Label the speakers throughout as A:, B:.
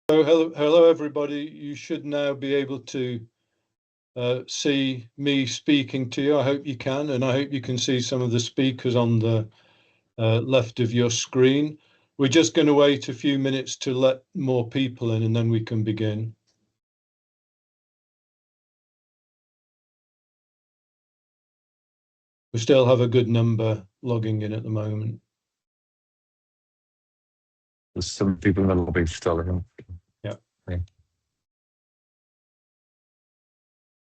A: So hello everybody. You should now be able to see me speaking to you. I hope you can, and I hope you can see some of the speakers on the left of your screen. We're just going to wait a few minutes to let more people in, and then we can begin. We still have a good number logging in at the moment.
B: There's some people in the lobby still, isn't
A: there?
B: Yeah.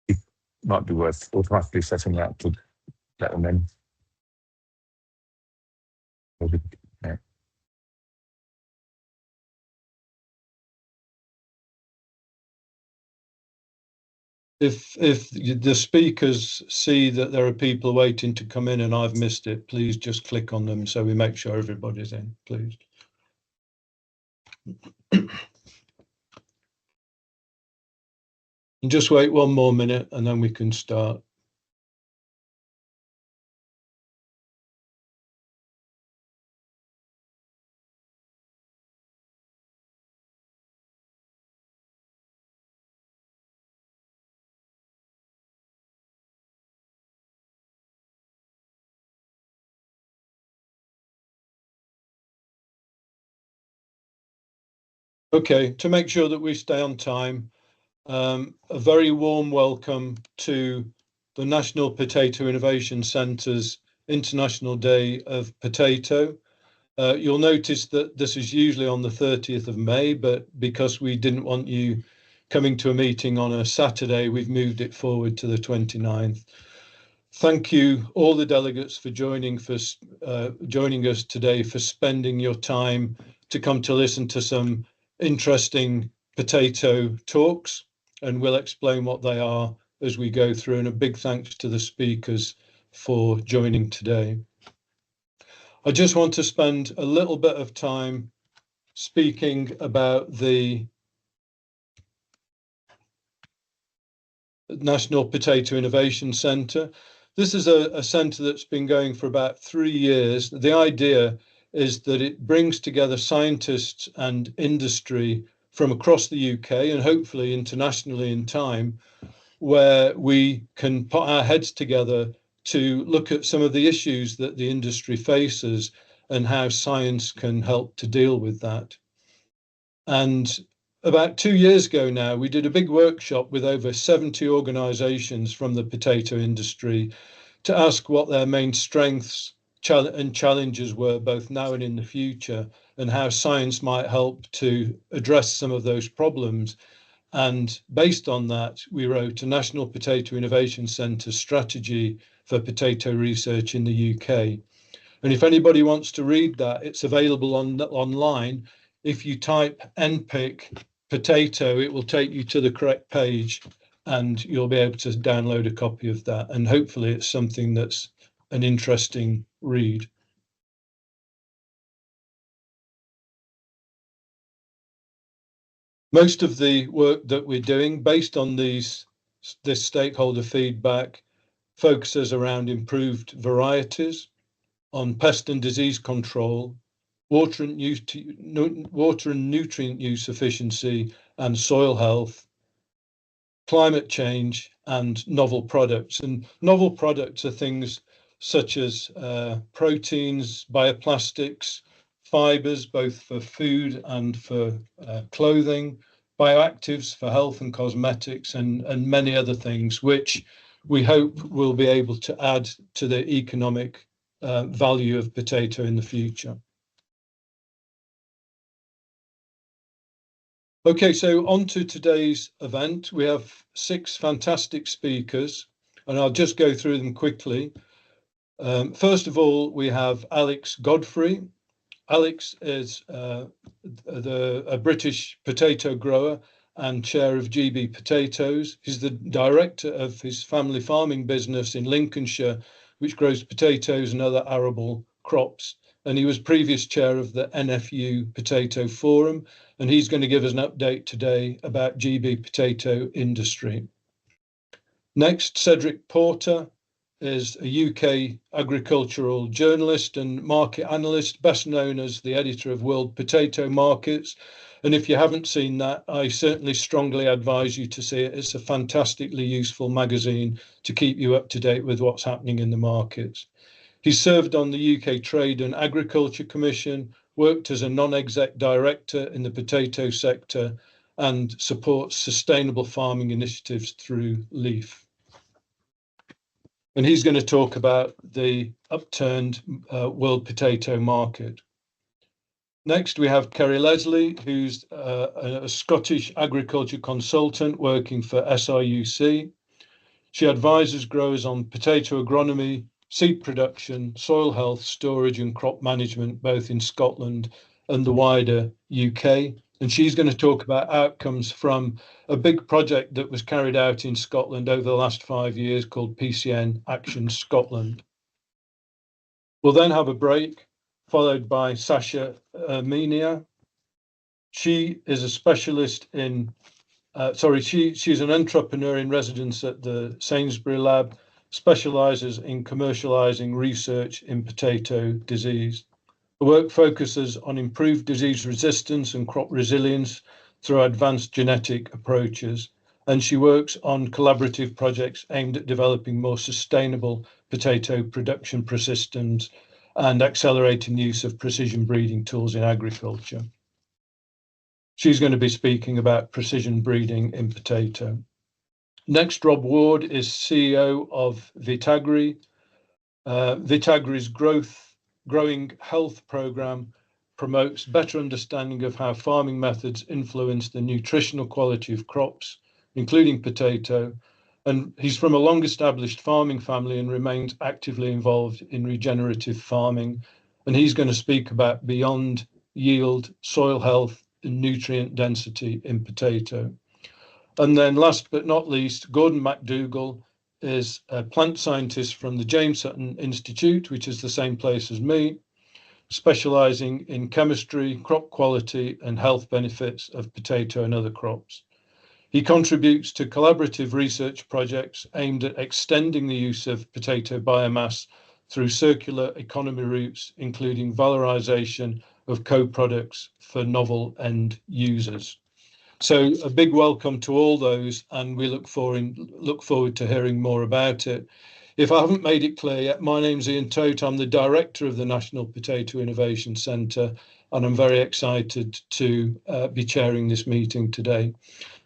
B: It might be worth automatically setting that to let them in. Yeah.
A: If the speakers see that there are people waiting to come in and I've missed it, please just click on them so we make sure everybody's in, please. And just wait one more minute and then we can start. Okay, to make sure that we stay on time, a very warm welcome to the National Potato Innovation Centre's International Day of Potato. You'll notice that this is usually on the 30th of May, but because we didn't want you coming to a meeting on a Saturday, we've moved it forward to the 29th. Thank you, all the delegates, for joining us today, for spending your time to come to listen to some interesting potato talks, and we'll explain what they are as we go through. And a big thanks to the speakers for joining today. I just want to spend a little bit of time speaking about the National Potato Innovation Centre. This is a centre that's been going for about 3 years. The idea is that it brings together scientists and industry from across the UK and hopefully internationally in time, where we can put our heads together to look at some of the issues that the industry faces and how science can help to deal with that. And about 2 years ago now, we did a big workshop with over 70 organisations from the potato industry to ask what their main strengths and challenges were, both now and in the future, and how science might help to address some of those problems. And based on that, we wrote a National Potato Innovation Centre strategy for potato research in the UK. And if anybody wants to read that, it's available online. If you type NPIC potato, it will take you to the correct page and you'll be able to download a copy of that. And hopefully it's something that's an interesting read. Most of the work that we're doing based on this stakeholder feedback focuses around improved varieties, on pest and disease control, water and nutrient use efficiency and soil health, climate change, and novel products. And novel products are things such as proteins, bioplastics, fibers, both for food and for clothing, bioactives for health and cosmetics, and many other things, which we hope will be able to add to the economic value of potato in the future. Okay, so on to today's event. We have 6 fantastic speakers, and I'll just go through them quickly. First of all, we have Alex Godfrey. Alex is a British potato grower and chair of GB Potatoes. He's the director of his family farming business in Lincolnshire, which grows potatoes and other arable crops. And he was previous chair of the NFU Potato Forum, and he's going to give us an update today about GB potato industry. Next, Cedric Porter is a UK agricultural journalist and market analyst, best known as the editor of World Potato Markets, And if you haven't seen that, I certainly strongly advise you to see it. It's a fantastically useful magazine to keep you up to date with what's happening in the markets. He served on the UK Trade and Agriculture Commission, worked as a non-exec director in the potato sector, and supports sustainable farming initiatives through LEAF. And he's going to talk about the upturned world potato market. Next, we have Kerry Leslie, who's a Scottish agriculture consultant working for SRUC. She advises growers on potato agronomy, seed production, soil health, storage and crop management, both in Scotland and the wider UK. And she's going to talk about outcomes from a big project that was carried out in Scotland over the last 5 years called PCN Action Scotland. We'll then have a break, followed by Sasha Menia. She is a specialist in, she's an entrepreneur in residence at the Sainsbury Lab, specialises in commercialising research in potato disease. The work focuses on improved disease resistance and crop resilience through advanced genetic approaches, and she works on collaborative projects aimed at developing more sustainable potato production systems and accelerating the use of precision breeding tools in agriculture. She's going to be speaking about precision breeding in potato. Next, Rob Ward is CEO of Vitagri. Vitagri's growing health program promotes better understanding of how farming methods influence the nutritional quality of crops, including potato. And he's from a long-established farming family and remains actively involved in regenerative farming. And he's going to speak about beyond yield, soil health, and nutrient density in potato. And then last but not least, Gordon MacDougall is a plant scientist from the James Hutton Institute, which is the same place as me, specialising in chemistry, crop quality and health benefits of potato and other crops. He contributes to collaborative research projects aimed at extending the use of potato biomass through circular economy routes, including valorisation of co-products for novel end users. So a big welcome to all those, and we look forward to hearing more about it. If I haven't made it clear yet, my name's Ian Tote. I'm the director of the National Potato Innovation Centre, and I'm very excited to be chairing this meeting today.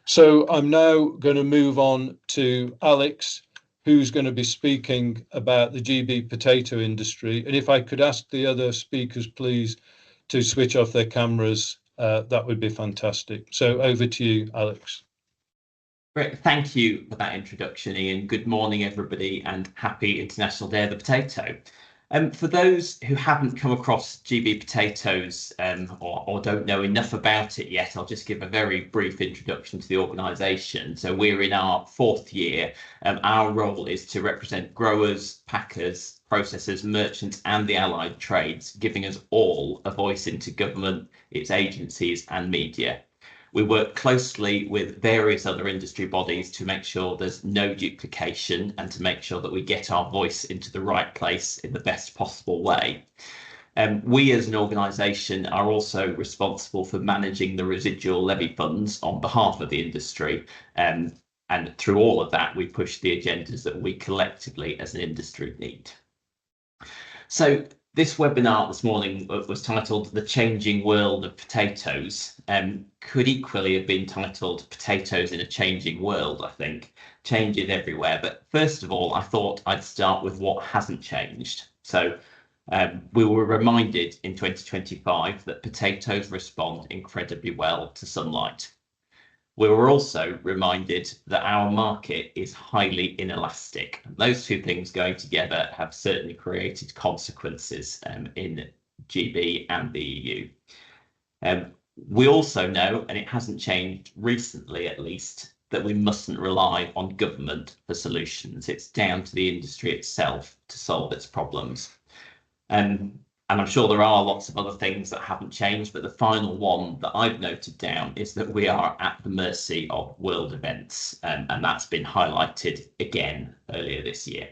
A: So I'm now going to move on to Alex, who's going to be speaking about the GB potato industry. And if I could ask the other speakers, please, to switch off their cameras, that would be fantastic. So over to you, Alex.
C: Great, thank you for that introduction, Ian. Good morning, everybody, and happy International Day of the Potato. For those who haven't come across GB Potatoes or don't know enough about it yet, I'll just give a very brief introduction to the organisation. So we're in our 4th year. Our role is to represent growers, packers, processors, merchants and the allied trades, giving us all a voice into government, its agencies and media. We work closely with various other industry bodies to make sure there's no duplication and to make sure that we get our voice into the right place in the best possible way. We as an organisation are also responsible for managing the residual levy funds on behalf of the industry. And through all of that, we push the agendas that we collectively as an industry need. So this webinar this morning was titled The Changing World of Potatoes, could equally have been titled Potatoes in a Changing World, I think. Changes everywhere. But first of all, I thought I'd start with what hasn't changed. So we were reminded in 2025 that potatoes respond incredibly well to sunlight. We were also reminded that our market is highly inelastic. Those two things going together have certainly created consequences in GB and the EU. We also know, and it hasn't changed recently at least, that we mustn't rely on government for solutions. It's down to the industry itself to solve its problems. And I'm sure there are lots of other things that haven't changed, but the final one that I've noted down is that we are at the mercy of world events, and that's been highlighted again earlier this year.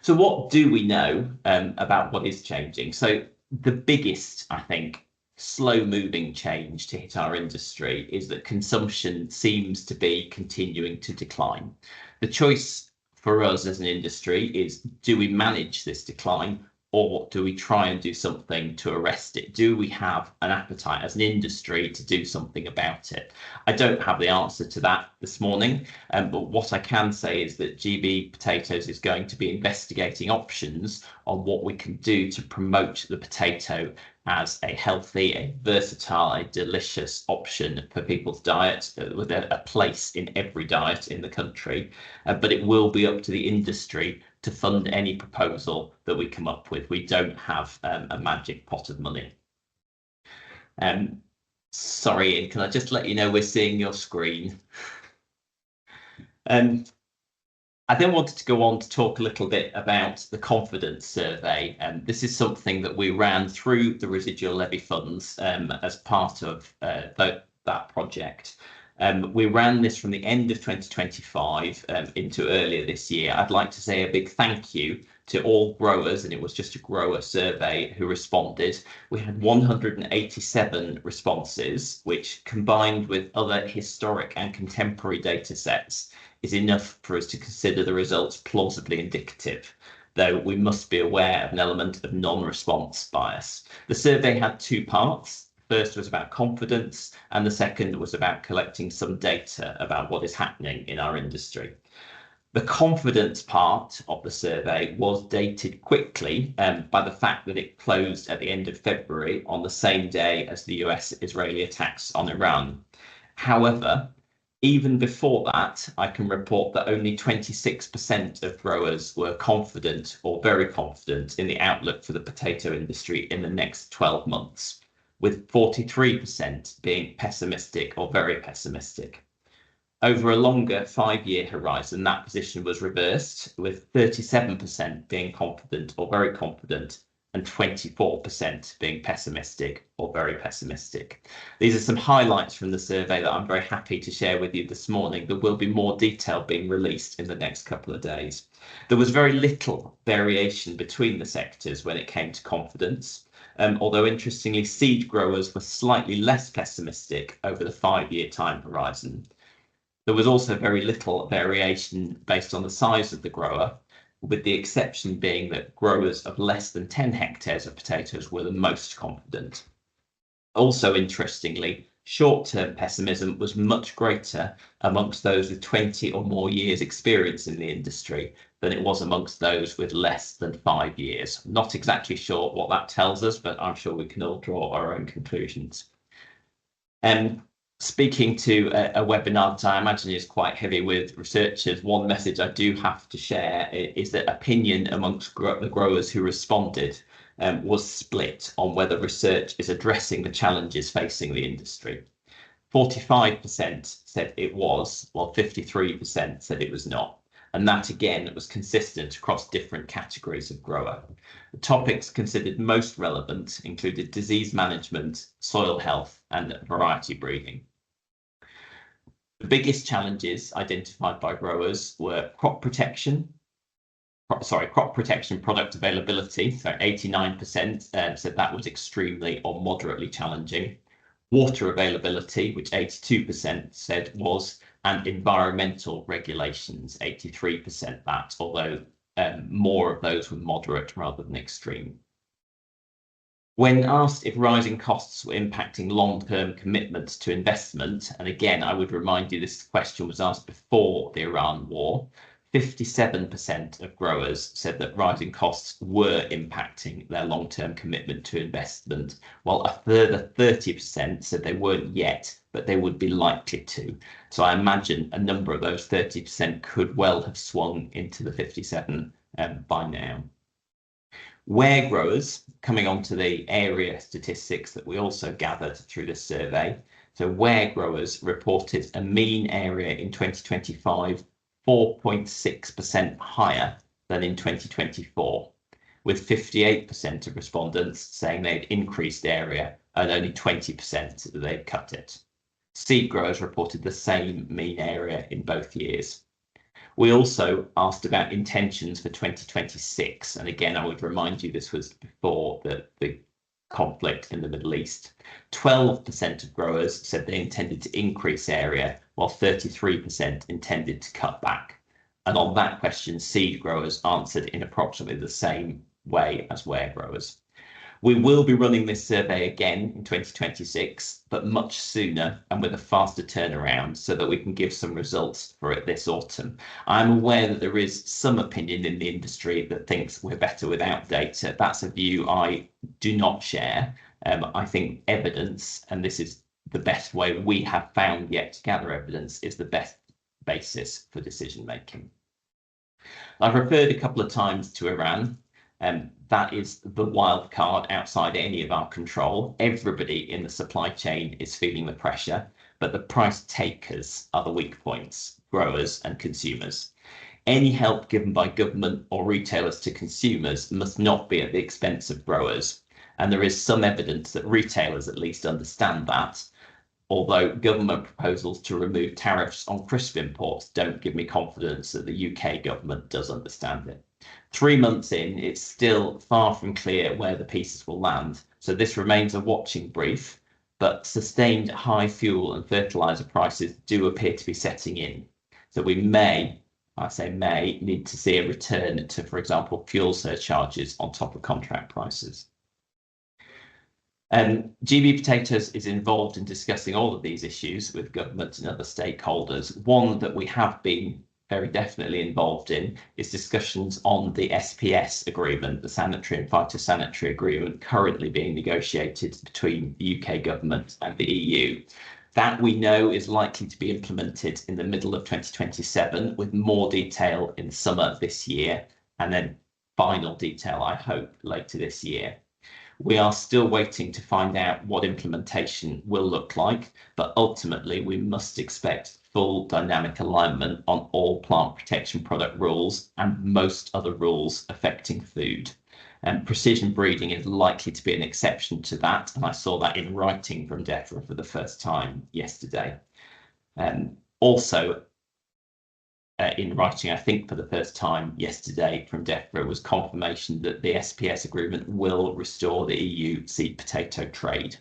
C: So what do we know about what is changing? So the biggest, I think, slow-moving change to hit our industry is that consumption seems to be continuing to decline. The choice for us as an industry is, do we manage this decline, or do we try and do something to arrest it? Do we have an appetite as an industry to do something about it? I don't have the answer to that this morning, but what I can say is that GB Potatoes is going to be investigating options on what we can do to promote the potato as a healthy, a versatile, a delicious option for people's diet, with a place in every diet in the country. But it will be up to the industry to fund any proposal that we come up with. We don't have a magic pot of money. Sorry, Ian, can I just let you know we're seeing your screen? I then wanted to go on to talk a little bit about the confidence survey. This is something that we ran through the residual levy funds as part of that project. We ran this from the end of 2025 into earlier this year. I'd like to say a big thank you to all growers, and it was just a grower survey who responded. We had 187 responses, which combined with other historic and contemporary data sets is enough for us to consider the results plausibly indicative, though we must be aware of an element of non-response bias. The survey had two parts. The first was about confidence, and the second was about collecting some data about what is happening in our industry. The confidence part of the survey was dated quickly by the fact that it closed at the end of February on the same day as the US-Israeli attacks on Iran. However, even before that, I can report that only 26% of growers were confident or very confident in the outlook for the potato industry in the next 12 months, with 43% being pessimistic or very pessimistic. Over a longer 5-year horizon, that position was reversed, with 37% being confident or very confident and 24% being pessimistic or very pessimistic. These are some highlights from the survey that I'm very happy to share with you this morning. There will be more detail being released in the next couple of days. There was very little variation between the sectors when it came to confidence, although interestingly, seed growers were slightly less pessimistic over the 5-year time horizon. There was also very little variation based on the size of the grower, with the exception being that growers of less than 10 hectares of potatoes were the most confident. Also, interestingly, short-term pessimism was much greater amongst those with 20 or more years experience in the industry than it was amongst those with less than 5 years. I'm not exactly sure what that tells us, but I'm sure we can all draw our own conclusions. Speaking to a webinar that I imagine is quite heavy with researchers, one message I do have to share is that opinion amongst the growers who responded was split on whether research is addressing the challenges facing the industry. 45% said it was, while 53% said it was not. And that again was consistent across different categories of grower. The topics considered most relevant included disease management, soil health, and variety breeding. The biggest challenges identified by growers were crop protection product availability. So 89% said that was extremely or moderately challenging. Water availability, which 82% said was, and environmental regulations, 83% that, although more of those were moderate rather than extreme. When asked if rising costs were impacting long-term commitments to investment, and again, I would remind you this question was asked before the Iran war, 57% of growers said that rising costs were impacting their long-term commitment to investment, while a further 30% said they weren't yet, but they would be likely to. So I imagine a number of those 30% could well have swung into the 57 by now. Where growers, coming on to the area statistics that we also gathered through this survey, so where growers reported a mean area in 2025 4.6% higher than in 2024, with 58% of respondents saying they'd increased area and only 20% that they'd cut it. Seed growers reported the same mean area in both years. We also asked about intentions for 2026, and again, I would remind you this was before the conflict in the Middle East. 12% of growers said they intended to increase area, while 33% intended to cut back. And on that question, seed growers answered in approximately the same way as ware growers. We will be running this survey again in 2026, but much sooner and with a faster turnaround so that we can give some results for it this autumn. I'm aware that there is some opinion in the industry that thinks we're better without data. That's a view I do not share. I think evidence, and this is the best way we have found yet to gather evidence, is the best basis for decision making. I've referred a couple of times to Iran. That is the wild card outside any of our control. Everybody in the supply chain is feeling the pressure, but the price takers are the weak points, growers and consumers. Any help given by government or retailers to consumers must not be at the expense of growers. And there is some evidence that retailers at least understand that, although government proposals to remove tariffs on crisp imports don't give me confidence that the UK government does understand it. 3 months in, it's still far from clear where the pieces will land, so this remains a watching brief, but sustained high fuel and fertiliser prices do appear to be setting in. So we may, I say may, need to see a return to, for example, fuel surcharges on top of contract prices. GB Potatoes is involved in discussing all of these issues with government and other stakeholders. One that we have been very definitely involved in is discussions on the SPS agreement, the sanitary and phytosanitary agreement currently being negotiated between the UK government and the EU. That we know is likely to be implemented in the middle of 2027, with more detail in summer this year, and then final detail, I hope, later this year. We are still waiting to find out what implementation will look like, but ultimately we must expect full dynamic alignment on all plant protection product rules and most other rules affecting food. And precision breeding is likely to be an exception to that, and I saw that in writing from DEFRA for the first time yesterday. Also, in writing, I think for the first time yesterday from DEFRA, was confirmation that the SPS agreement will restore the EU seed potato trade.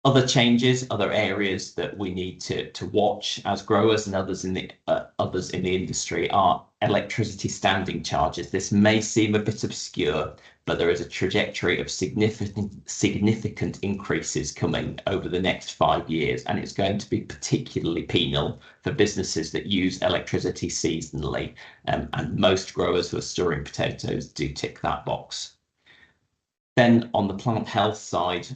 C: Other changes, other areas that we need to watch as growers and others in the industry are electricity standing charges. This may seem a bit obscure, but there is a trajectory of significant increases coming over the next 5 years, and it's going to be particularly penal for businesses that use electricity seasonally, and most growers who are storing potatoes do tick that box. Then on the plant health side,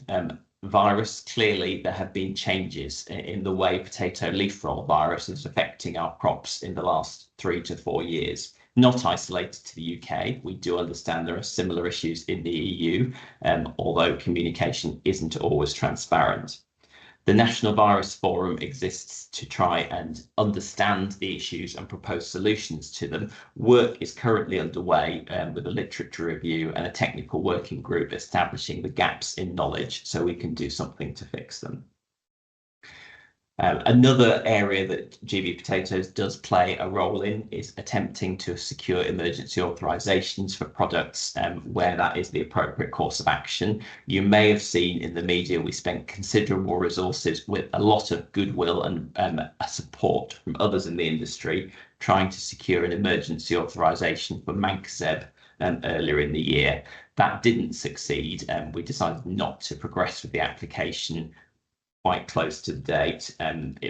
C: virus, clearly there have been changes in the way potato leaf roll virus is affecting our crops in the last 3 to 4 years. Not isolated to the UK, we do understand there are similar issues in the EU, although communication isn't always transparent. The National Virus Forum exists to try and understand the issues and propose solutions to them. Work is currently underway with a literature review and a technical working group establishing the gaps in knowledge so we can do something to fix them. Another area that GB Potatoes does play a role in is attempting to secure emergency authorisations for products where that is the appropriate course of action. You may have seen in the media we spent considerable resources with a lot of goodwill and support from others in the industry trying to secure an emergency authorisation for Mancozeb earlier in the year. That didn't succeed, and we decided not to progress with the application quite close to the date,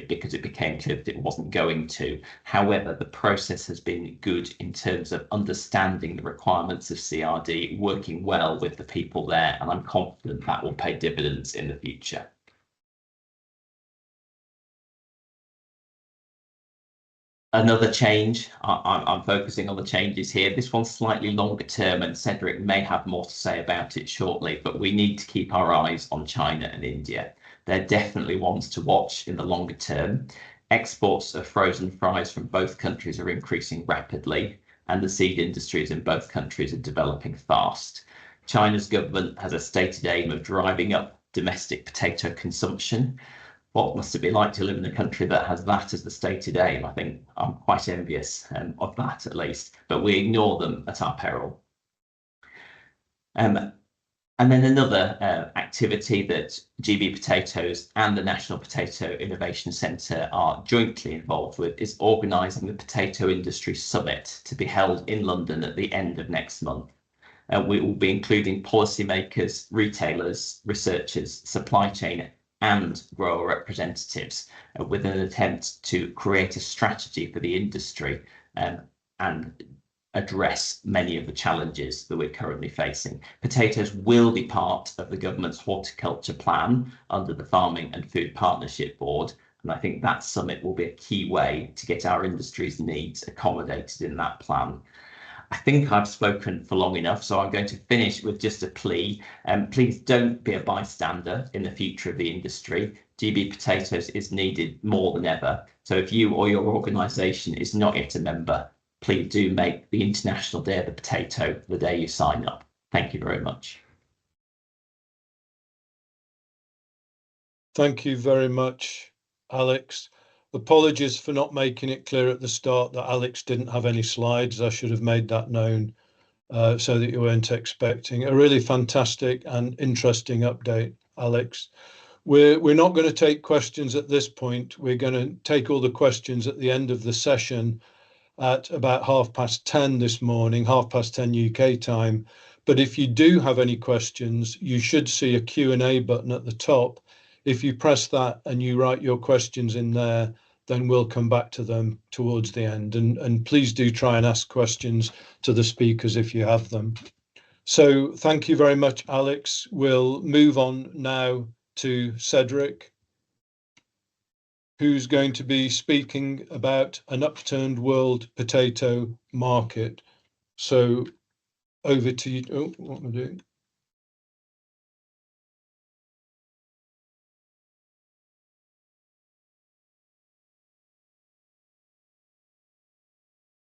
C: because it became clear that it wasn't going to. However, the process has been good in terms of understanding the requirements of CRD, working well with the people there, and I'm confident that will pay dividends in the future. Another change, I'm focusing on the changes here. This one's slightly longer term, and Cedric may have more to say about it shortly, but we need to keep our eyes on China and India. They're definitely ones to watch in the longer term. Exports of frozen fries from both countries are increasing rapidly, and the seed industries in both countries are developing fast. China's government has a stated aim of driving up domestic potato consumption. What must it be like to live in a country that has that as the stated aim? I think I'm quite envious of that, at least, but we ignore them at our peril. And then another activity that GB Potatoes and the National Potato Innovation Centre are jointly involved with is organising the Potato Industry Summit to be held in London at the end of next month. We will be including policymakers, retailers, researchers, supply chain and grower representatives with an attempt to create a strategy for the industry and address many of the challenges that we're currently facing. Potatoes will be part of the government's horticulture plan under the Farming and Food Partnership Board, and I think that summit will be a key way to get our industry's needs accommodated in that plan. I think I've spoken for long enough, so I'm going to finish with just a plea. Please don't be a bystander in the future of the industry. GB Potatoes is needed more than ever. So if you or your organisation is not yet a member, please do make the International Day of the Potato the day you sign up. Thank you very much.
A: Thank you very much, Alex. Apologies for not making it clear at the start that Alex didn't have any slides. I should have made that known so that you weren't expecting. A really fantastic and interesting update, Alex. We're not going to take questions at this point. We're going to take all the questions at the end of the session at about 10:30 this morning, 10:30 UK time. But if you do have any questions, you should see a Q&A button at the top. If you press that and you write your questions in there, then we'll come back to them towards the end. And please do try and ask questions to the speakers if you have them. So thank you very much, Alex. We'll move on now to Cedric, who's going to be speaking about an upturned world potato market. So over to you. Oh, what am I doing?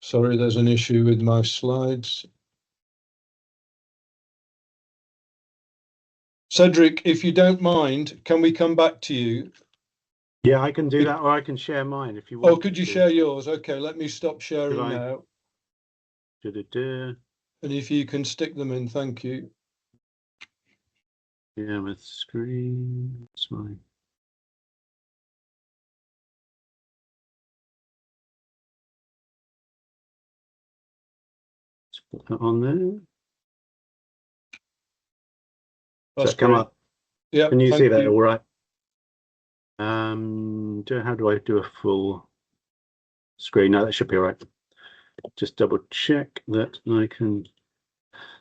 A: Sorry, there's an issue with my slides. Cedric, if you don't mind, can we come back to you?
D: Yeah, I can do that, or I can share mine if you want.
A: Oh, could you share yours? Okay, let me stop sharing now.
D: Da-da-da.
A: And if you can stick them in, thank you.
D: Yeah, my screen. It's mine. Let's put that on there.
A: That's
D: Does that come up?
A: Yeah.
D: Can you see that
A: you.
D: all right? How do I do a full screen? No, that should be all right. Just double check that I can.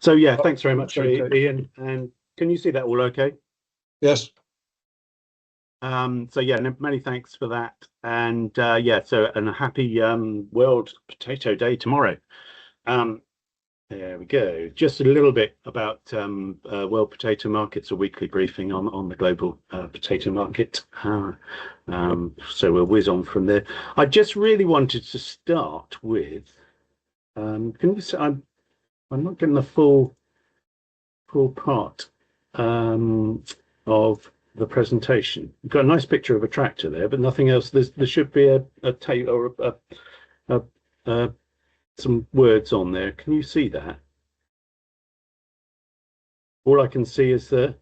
D: So yeah, thanks very much,
A: okay.
D: Ian. And can you see that all okay?
A: Yes.
D: So yeah, many thanks for that. And yeah, so and a happy World Potato Day tomorrow. There we go. Just a little bit about World Potato Markets, a weekly briefing on the global potato market. So we'll whiz on from there. I just really wanted to start with. Can you say I'm not getting the full part of the presentation. You've got a nice picture of a tractor there, but nothing else. There should be a tape or some words on there. Can you see that? All I can see is the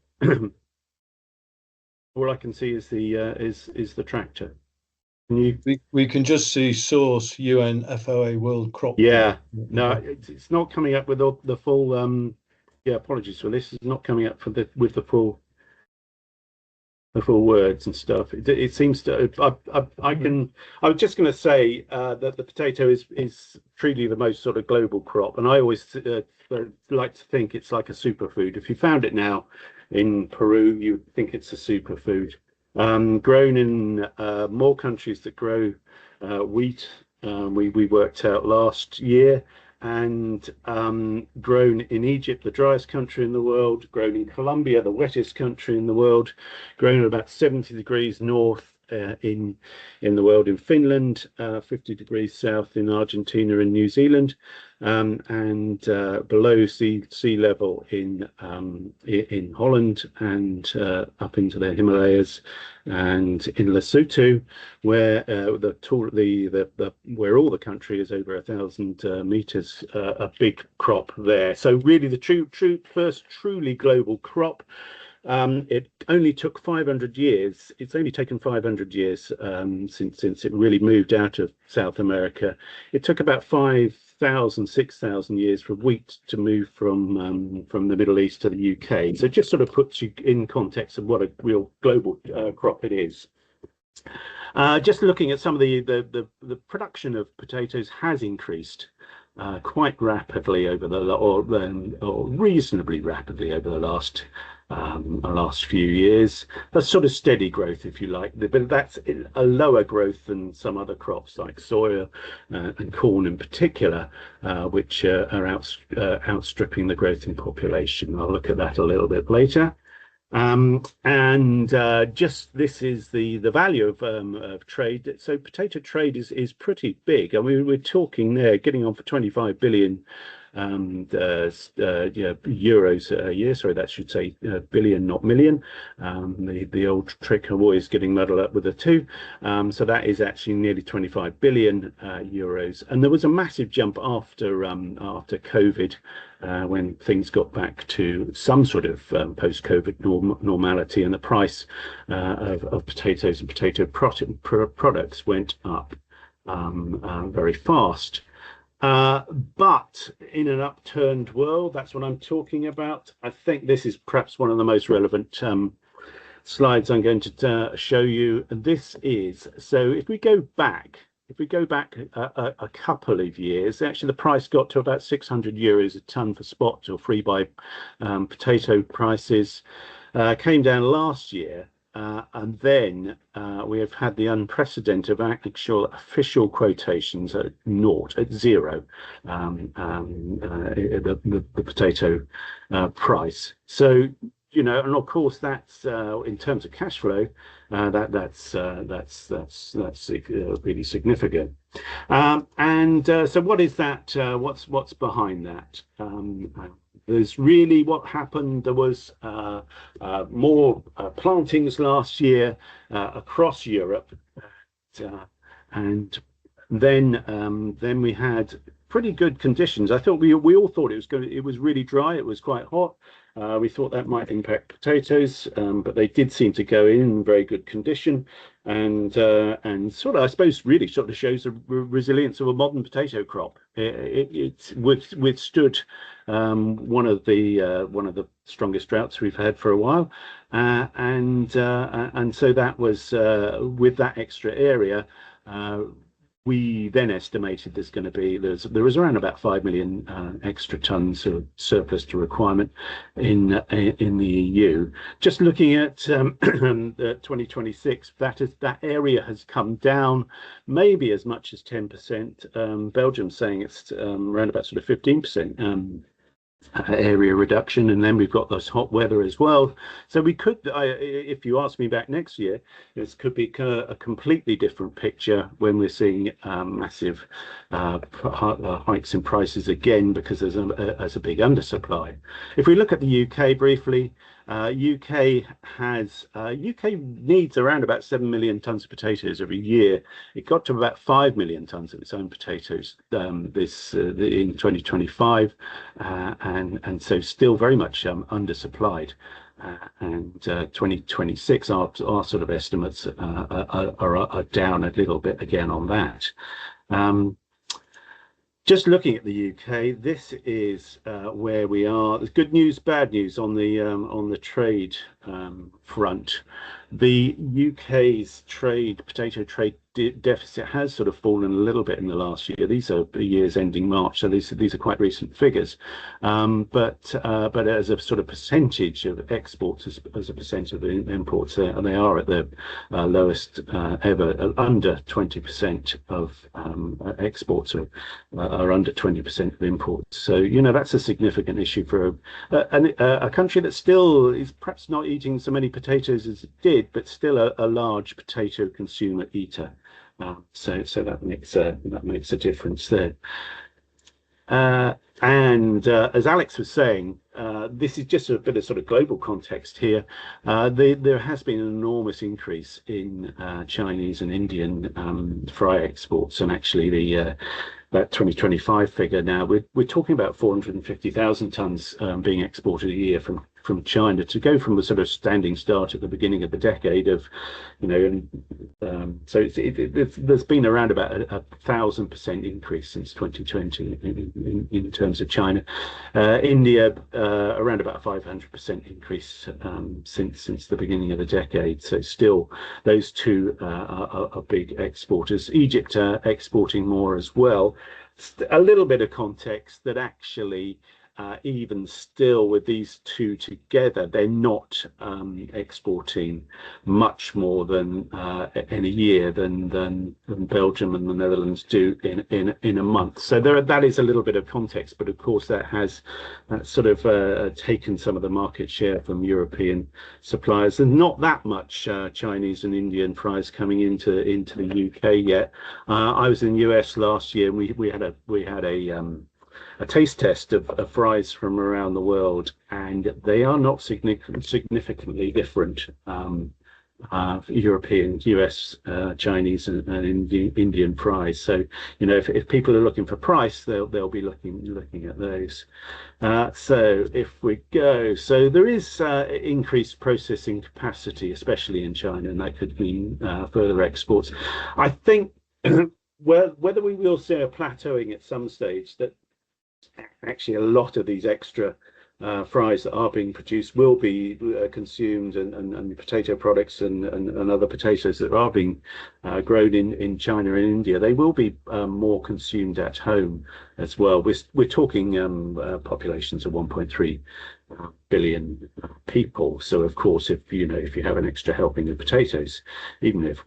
D: all I can see is the tractor. Can you?
A: We can just see source UN FOA World Crop.
D: Yeah, no, it's not coming up with the full. Yeah, apologies for this. It's not coming up with the full words and stuff. It seems to. I was just going to say that the potato is truly the most sort of global crop, and I always like to think it's like a superfood. If you found it now in Peru, you would think it's a superfood. Grown in more countries that grow wheat. We worked out last year. And grown in Egypt, the driest country in the world, grown in Colombia, the wettest country in the world, grown at about 70 degrees north in the world in Finland, 50 degrees south in Argentina and New Zealand, and below sea level in Holland, and up into the Himalayas, and in Lesotho, where where all the country is over 1,000 meters, a big crop there. So really the first truly global crop. It only took 500 years. It's only taken 500 years since it really moved out of South America. It took about 6,000 years for wheat to move from the Middle East to the UK. So it just sort of puts you in context of what a real global crop it is. Just looking at some of the production of potatoes has increased quite rapidly over or reasonably rapidly over the last few years. A sort of steady growth, if you like, but that's a lower growth than some other crops like soya and corn in particular, which are outstripping the growth in population. I'll look at that a little bit later. Just this is the value of trade. So potato trade is pretty big. I mean, we're talking there getting on for 25 billion euros a year. Sorry, that should say billion, not million. The old trick of always getting muddled up with the two. So that is actually nearly 25 billion euros. And there was a massive jump after COVID, when things got back to some sort of post-COVID normality, and the price of potatoes and potato products went up very fast. But in an upturned world, that's what I'm talking about. I think this is perhaps one of the most relevant slides I'm going to show you. This is, so if we go back a couple of years, actually the price got to about 600 euros a ton for spot or free buy potato prices. Came down last year. And then we have had the unprecedented actual official quotations at zero, the potato price. So, you know, and of course that's in terms of cash flow, that's really significant. So what is that? What's behind that? There's really what happened. There was more plantings last year across Europe, and then we had pretty good conditions. I thought we all thought it was really dry. It was quite hot. We thought that might impact potatoes, but they did seem to go in very good condition, and sort of, I suppose, really sort of shows the resilience of a modern potato crop. It withstood one of the strongest droughts we've had for a while, and so that was with that extra area. We then estimated there was around about 5 million extra tons of surplus to requirement in the EU. Just looking at 2026, that area has come down maybe as much as 10%. Belgium's saying it's around about sort of 15%. Area reduction, and then we've got this hot weather as well. So we could, if you ask me back next year, this could be a completely different picture when we're seeing massive hikes in prices again, because there's a big undersupply. If we look at the UK briefly, UK needs around about 7 million tons of potatoes every year. It got to about 5 million tons of its own potatoes in 2025, and so still very much undersupplied. And 2026, our sort of estimates are down a little bit again on that. Just looking at the UK, this is where we are. There's good news, bad news on the trade front. The UK's potato trade deficit has sort of fallen a little bit in the last year. These are the years ending March, so these are quite recent figures. But as a sort of percentage of exports, as a percentage of the imports, they are at the lowest ever. Under 20% of exports are under 20% of imports. So, you know, that's a significant issue for a country that still is perhaps not eating so many potatoes as it did, but still a large potato consumer eater. So that makes a difference there. And as Alex was saying, this is just a bit of sort of global context here. There has been an enormous increase in Chinese and Indian fry exports, and actually that 2025 figure now, we're talking about 450,000 tons being exported a year from China, to go from a sort of standing start at the beginning of the decade of, so there's been around about a 1,000% increase since 2020 in terms of China. India, around about a 500% increase since the beginning of the decade. So still, those two are big exporters. Egypt exporting more as well. A little bit of context that actually, even still with these two together, they're not exporting much more than in a year than Belgium and the Netherlands do in a month. So that is a little bit of context, but of course that has sort of taken some of the market share from European suppliers. There's not that much Chinese and Indian fries coming into the UK yet. I was in the US last year, and we had a taste test of fries from around the world, and they are not significantly different. European, US, Chinese, and Indian fries. So, if people are looking for price, they'll be looking at those. So if we go, so there is increased processing capacity, especially in China, and that could mean further exports. I think whether we will see a plateauing at some stage, that actually a lot of these extra fries that are being produced will be consumed, and potato products and other potatoes that are being grown in China and India, they will be more consumed at home as well. We're talking populations of 1.3 billion people. So of course, if you have an extra helping of potatoes, even if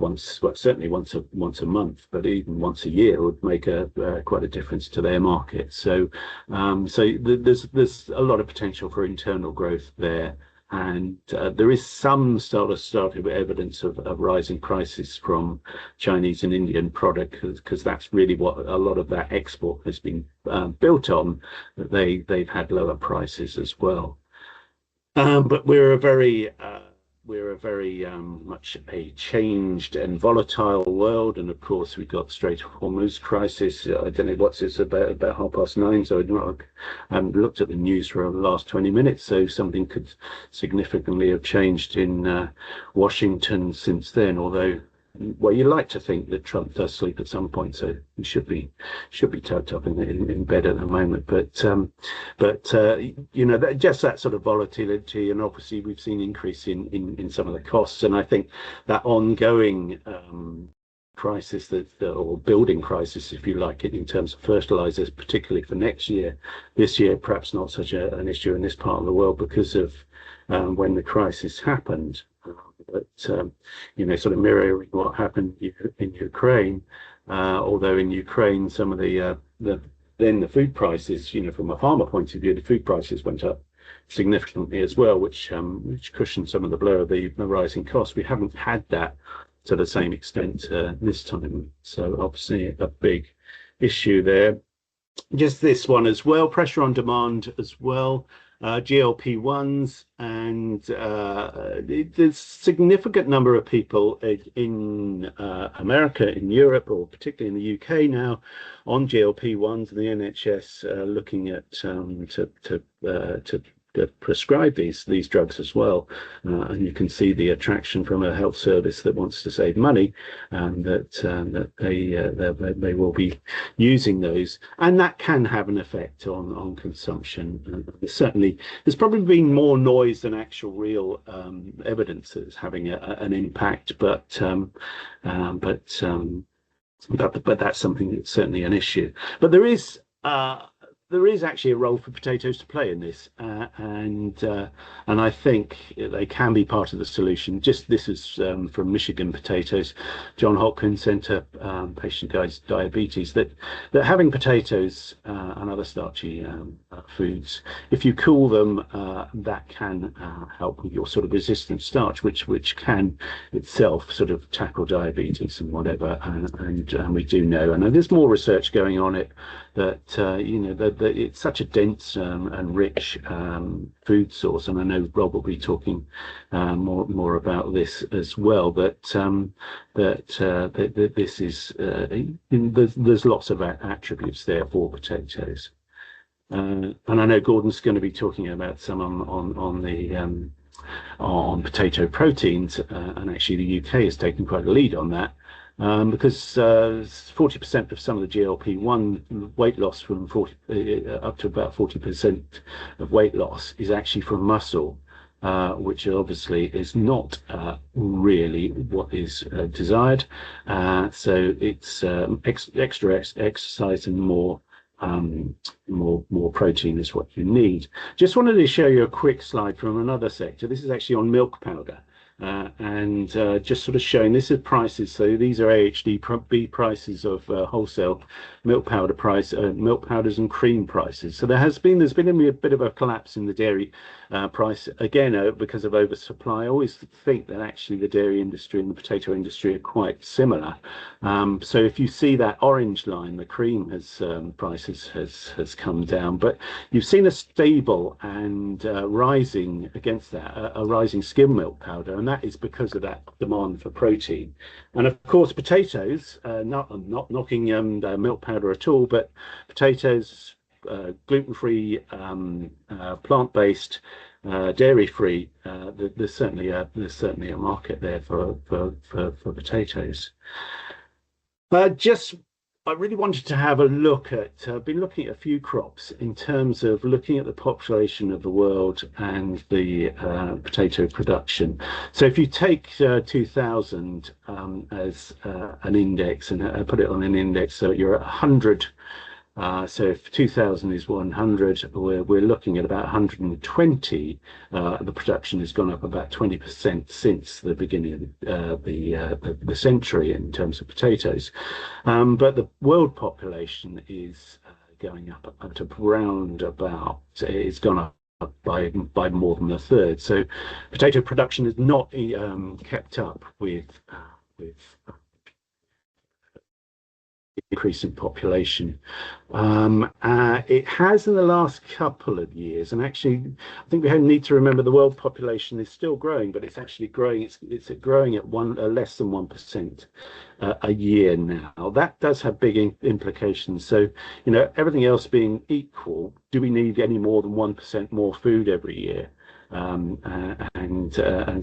D: certainly once a month, but even once a year, would make quite a difference to their market. So there's a lot of potential for internal growth there. And there is some sort of evidence of rising prices from Chinese and Indian product, because that's really what a lot of that export has been built on. That they've had lower prices as well. But we're a very much a changed and volatile world, and of course we've got the Strait of Hormuz crisis. I don't know what's it's about 9:30, so I haven't looked at the news for the last 20 minutes, so something could significantly have changed in Washington since then, although, well, you like to think that Trump does sleep at some point, so he should be tucked up in bed at the moment. But just that sort of volatility, and obviously we've seen increase in some of the costs, and I think that ongoing crisis, or building crisis, if you like it, in terms of fertilizers, particularly for next year. This year, perhaps not such an issue in this part of the world because of when the crisis happened. But sort of mirroring what happened in Ukraine, although in Ukraine some of the food prices, from a farmer point of view, the food prices went up significantly as well, which cushioned some of the blow of the rising costs. We haven't had that to the same extent this time, so obviously a big issue there. Just this one as well, pressure on demand as well. GLP-1s, and there's significant number of people in America, in Europe, or particularly in the UK now, on GLP-1s, and the NHS looking at to prescribe these drugs as well, and you can see the attraction from a health service that wants to save money, and that they will be using those, and that can have an effect on consumption. Certainly, there's probably been more noise than actual real evidence that it's having an impact, but that's something that's certainly an issue. But there is there is actually a role for potatoes to play in this, and I think they can be part of the solution. Just this is from Michigan Potatoes, John Hopkins Center, patient guides diabetes, that having potatoes and other starchy foods, if you cool them, that can help with your sort of resistant starch, which can itself sort of tackle diabetes and whatever. And we do know, and there's more research going on it, that that it's such a dense and rich food source, and I know Rob will be talking more about this as well. That this is there's lots of attributes there for potatoes, and I know Gordon's going to be talking about some on potato proteins, and actually the UK has taken quite a lead on that. Because 40% of some of the GLP-1 weight loss from 40 up to about 40% of weight loss is actually from muscle, which obviously is not really what is desired. So it's extra exercise and more protein is what you need. Just wanted to show you a quick slide from another sector. This is actually on milk powder. And just sort of showing, this is prices. So these are AHDB prices of wholesale milk powder milk powders and cream prices. So there's been a bit of a collapse in the dairy price again because of oversupply. I always think that actually the dairy industry and the potato industry are quite similar. So if you see that orange line, the cream prices has come down, but you've seen a stable and rising against that, a rising skim milk powder, and that is because of that demand for protein. And of course potatoes, not knocking milk powder at all, but potatoes, gluten-free, plant-based, dairy-free, there's certainly a market there for potatoes. I really wanted to have a look at, I've been looking at a few crops in terms of looking at the population of the world and the potato production. So if you take 2000 as an index and put it on an index, so you're at 100. So if 2000 is 100, we're looking at about 120. The production has gone up about 20% since the beginning of the century in terms of potatoes. But the world population is going up to around about, it's gone up by more than a third. So potato production has not kept up with increase in population. It has in the last couple of years, and actually I think we need to remember the world population is still growing, but it's actually growing. It's growing at less than 1% a year now. That does have big implications. So everything else being equal, do we need any more than 1% more food every year? And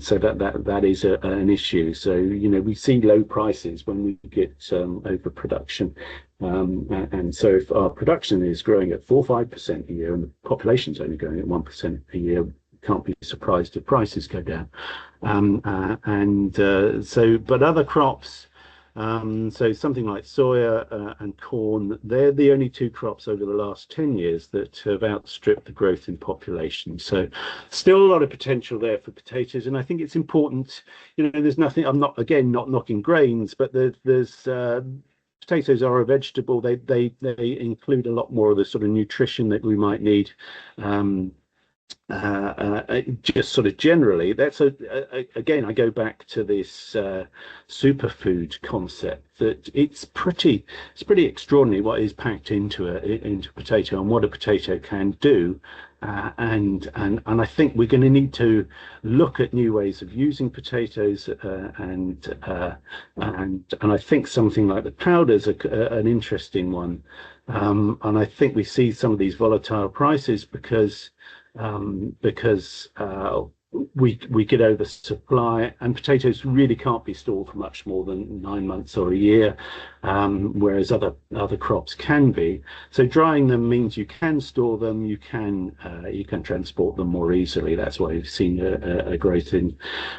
D: so that is an issue. So we see low prices when we get overproduction, and so if our production is growing at 4 or 5% a year and the population's only growing at 1% a year, can't be surprised if prices go down. But other crops, so something like soya and corn, they're the only two crops over the last 10 years that have outstripped the growth in population. So still a lot of potential there for potatoes. And I think it's important, there's nothing, I'm not knocking grains, but there's potatoes are a vegetable. They include a lot more of the sort of nutrition that we might need. Just sort of generally, that's again, I go back to this superfood concept, that it's pretty extraordinary what is packed into potato and what a potato can do, and I think we're going to need to look at new ways of using potatoes, and I think something like the powder's an interesting one, and I think we see some of these volatile prices because we get oversupply, and potatoes really can't be stored for much more than 9 months or a year, whereas other crops can be. So drying them means you can store them, you can transport them more easily. That's why we've seen a growth in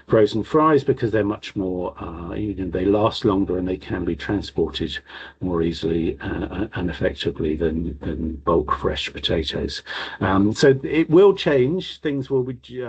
D: frozen fries, because they're much more, they last longer and they can be transported more easily and effectively than bulk fresh potatoes. So it will change. Things will be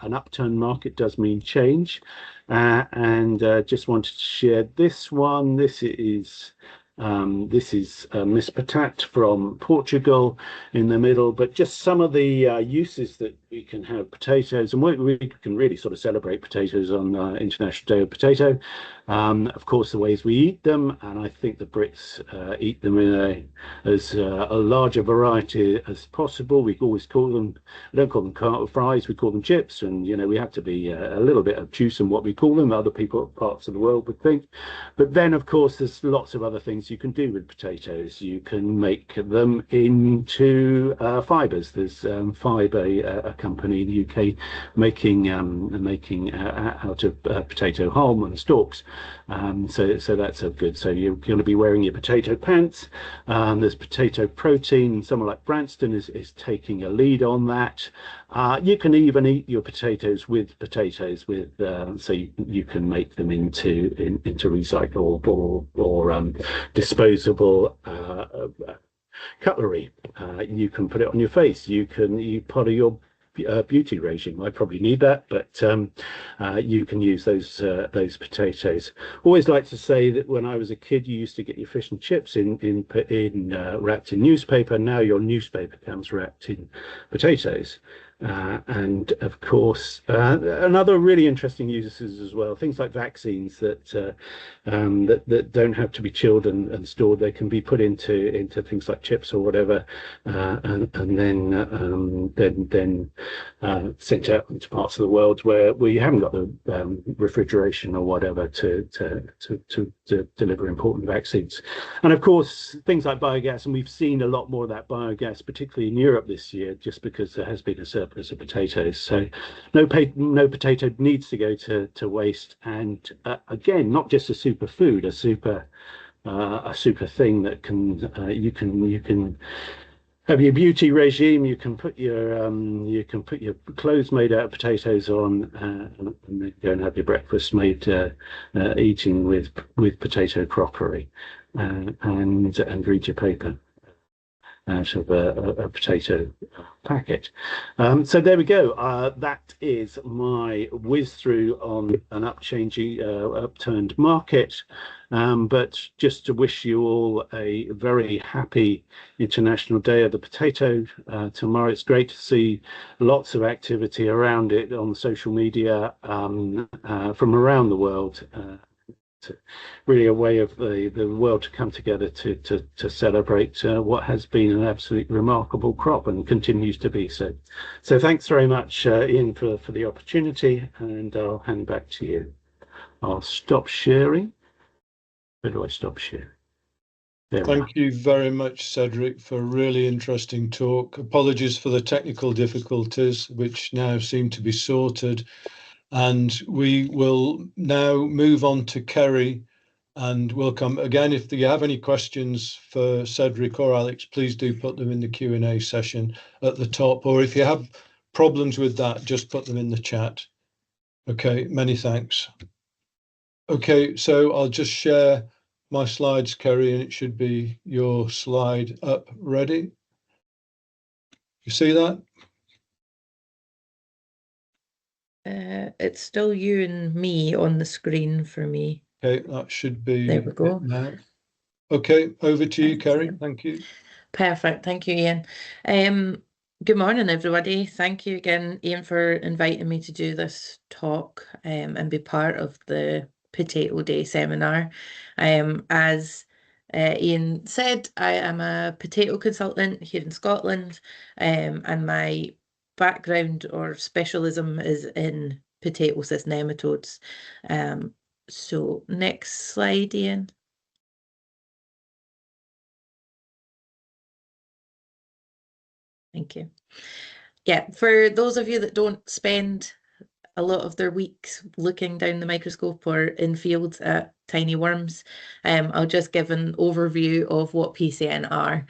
D: an upturn market does mean change, and just wanted to share this one. This is Miss Patat from Portugal in the middle, but just some of the uses that we can have potatoes, and we can really sort of celebrate potatoes on International Day of Potato. Of course, the ways we eat them, and I think the Brits eat them in as a larger variety as possible. We always call them, we don't call them fries, we call them chips, and we have to be a little bit obtuse in what we call them. Other people, parts of the world would think. But then, of course, there's lots of other things you can do with potatoes. You can make them into fibres. There's Fibre, a company in the UK, making out of potato haulm and stalks. So that's a good. So you're going to be wearing your potato pants. There's potato protein. Someone like Branston is taking a lead on that. You can even eat your potatoes with potatoes, so you can make them into recyclable or disposable cutlery. You can put it on your face. You part of your beauty regime. I probably need that, but you can use those potatoes. Always like to say that when I was a kid, you used to get your fish and chips wrapped in newspaper. Now your newspaper comes wrapped in potatoes. And of course, another really interesting uses as well, things like vaccines that don't have to be chilled and stored. They can be put into things like chips or whatever, and then sent out into parts of the world where you haven't got the refrigeration or whatever to deliver important vaccines. And of course, things like biogas, and we've seen a lot more of that biogas, particularly in Europe this year, just because there has been a surplus of potatoes. So no potato needs to go to waste. And again, not just a superfood, a super thing that you can have your beauty regime. You can put your clothes made out of potatoes on, and then go and have your breakfast made eating with potato crockery, and read your paper out of a potato packet. So there we go. That is my whiz through on an upturned market. But just to wish you all a very happy International Day of the Potato tomorrow. It's great to see lots of activity around it on social media from around the world. Really a way of the world to come together to celebrate what has been an absolutely remarkable crop and continues to be so. So thanks very much, Ian, for the opportunity, and I'll hand back to you. I'll stop sharing. Where do I stop sharing?
A: Thank you very much, Cedric, for a really interesting talk. Apologies for the technical difficulties, which now seem to be sorted. And we will now move on to Kerry, and we'll come again. If you have any questions for Cedric or Alex, please do put them in the Q&A session at the top, or if you have problems with that, just put them in the chat. Okay, many thanks. Okay, so I'll just share my slides, Kerry, and it should be your slide up ready. You see that?
E: It's still you and me on the screen for me.
A: Okay, that should be
E: There we go.
A: now. Okay, over to you, Kerry. Thank you.
E: Perfect. Thank you, Ian. Good morning, everybody. Thank you again, Ian, for inviting me to do this talk and be part of the Potato Day seminar. As Ian said, I am a potato consultant here in Scotland, and my background or specialism is in potato cyst nematodes. So next slide, Ian. Thank you. Yeah, for those of you that don't spend a lot of their weeks looking down the microscope or in fields at tiny worms. I'll just give an overview of what PCN are.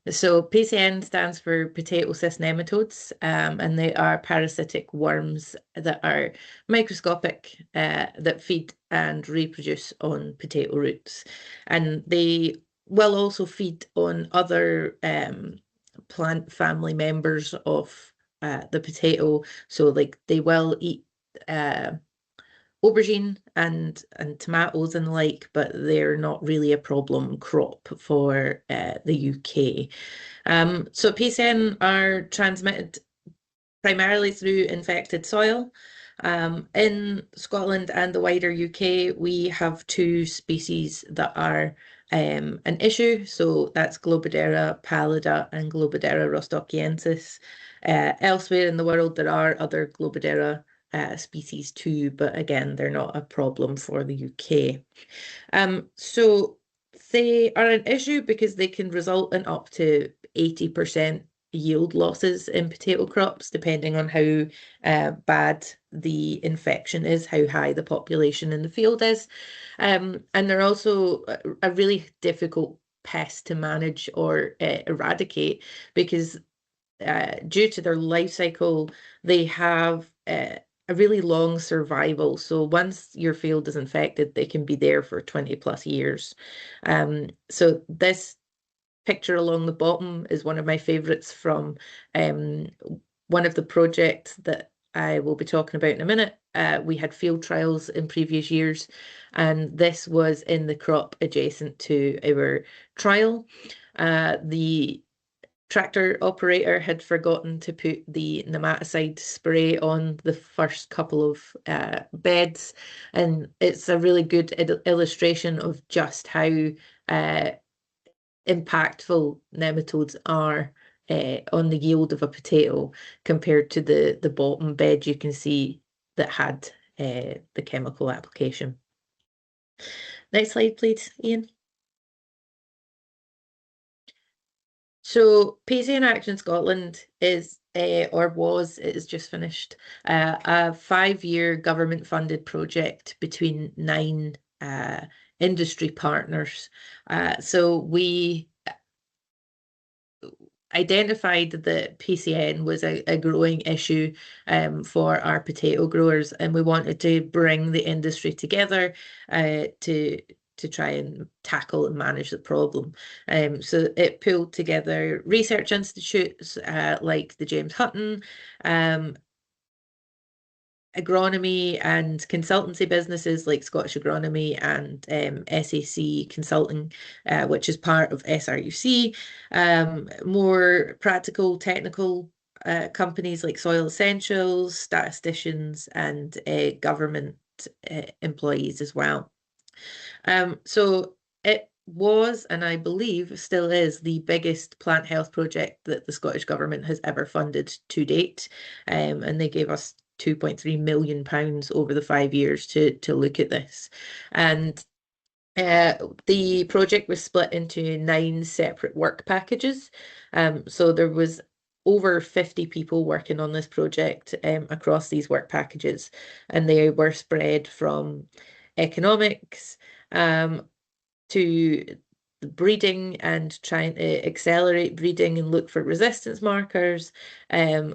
E: So PCN stands for potato cyst nematodes, and they are parasitic worms that are microscopic, that feed and reproduce on potato roots. And they will also feed on other plant family members of the potato. So like they will eat aubergine and tomatoes and the like, but they're not really a problem crop for the UK. So PCN are transmitted primarily through infected soil. In Scotland and the wider UK, we have two species that are an issue. So that's Globidera pallida and Globidera rostockiensis. Elsewhere in the world, there are other Globidera species too, but again, they're not a problem for the UK. So they are an issue because they can result in up to 80% yield losses in potato crops, depending on how bad the infection is, how high the population in the field is. And they're also a really difficult pest to manage or eradicate because due to their life cycle, they have a really long survival. So once your field is infected, they can be there for 20 plus years. So this picture along the bottom is one of my favorites from one of the projects that I will be talking about in a minute. We had field trials in previous years, and this was in the crop adjacent to our trial. The tractor operator had forgotten to put the nematicide spray on the first couple of beds, and it's a really good illustration of just how impactful nematodes are on the yield of a potato compared to the bottom bed you can see that had the chemical application. Next slide, please, Ian. So PCN Action Scotland is, or was, it is just finished, a 5-year government-funded project between 9 industry partners. So we identified that PCN was a growing issue for our potato growers, and we wanted to bring the industry together to try and tackle and manage the problem. So it pulled together research institutes like the James Hutton, agronomy and consultancy businesses like Scottish Agronomy and SAC Consulting, which is part of SRUC, more practical, technical companies like Soil Essentials, statisticians, and government employees as well. So it was, and I believe still is, the biggest plant health project that the Scottish Government has ever funded to date. And they gave us £2.3 million over the 5 years to look at this. And the project was split into 9 separate work packages. So there was over 50 people working on this project across these work packages, and they were spread from economics to breeding and trying to accelerate breeding and look for resistance markers,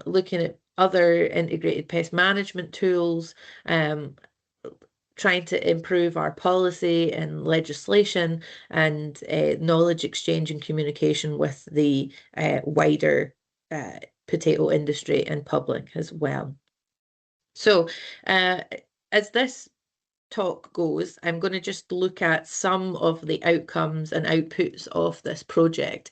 E: looking at other integrated pest management tools, trying to improve our policy and legislation, and knowledge exchange and communication with the wider potato industry and public as well. So as this talk goes, I'm going to just look at some of the outcomes and outputs of this project.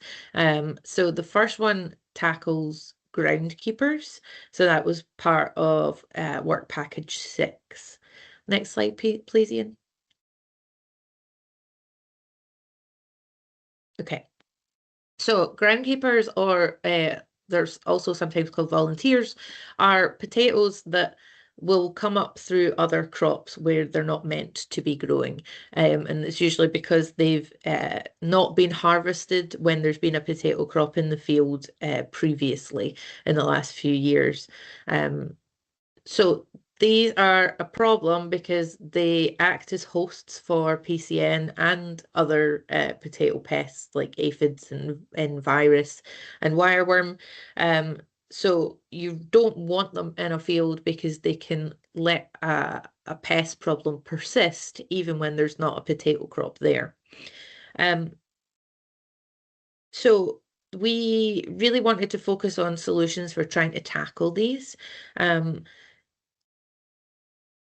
E: So the first one tackles groundkeepers. So that was part of work package 6. Next slide, please, Ian. Okay. So groundkeepers, or there's also sometimes called volunteers, are potatoes that will come up through other crops where they're not meant to be growing. And it's usually because they've not been harvested when there's been a potato crop in the field previously in the last few years. So these are a problem because they act as hosts for PCN and other potato pests like aphids and virus and wireworm. So you don't want them in a field because they can let a pest problem persist even when there's not a potato crop there. So we really wanted to focus on solutions for trying to tackle these.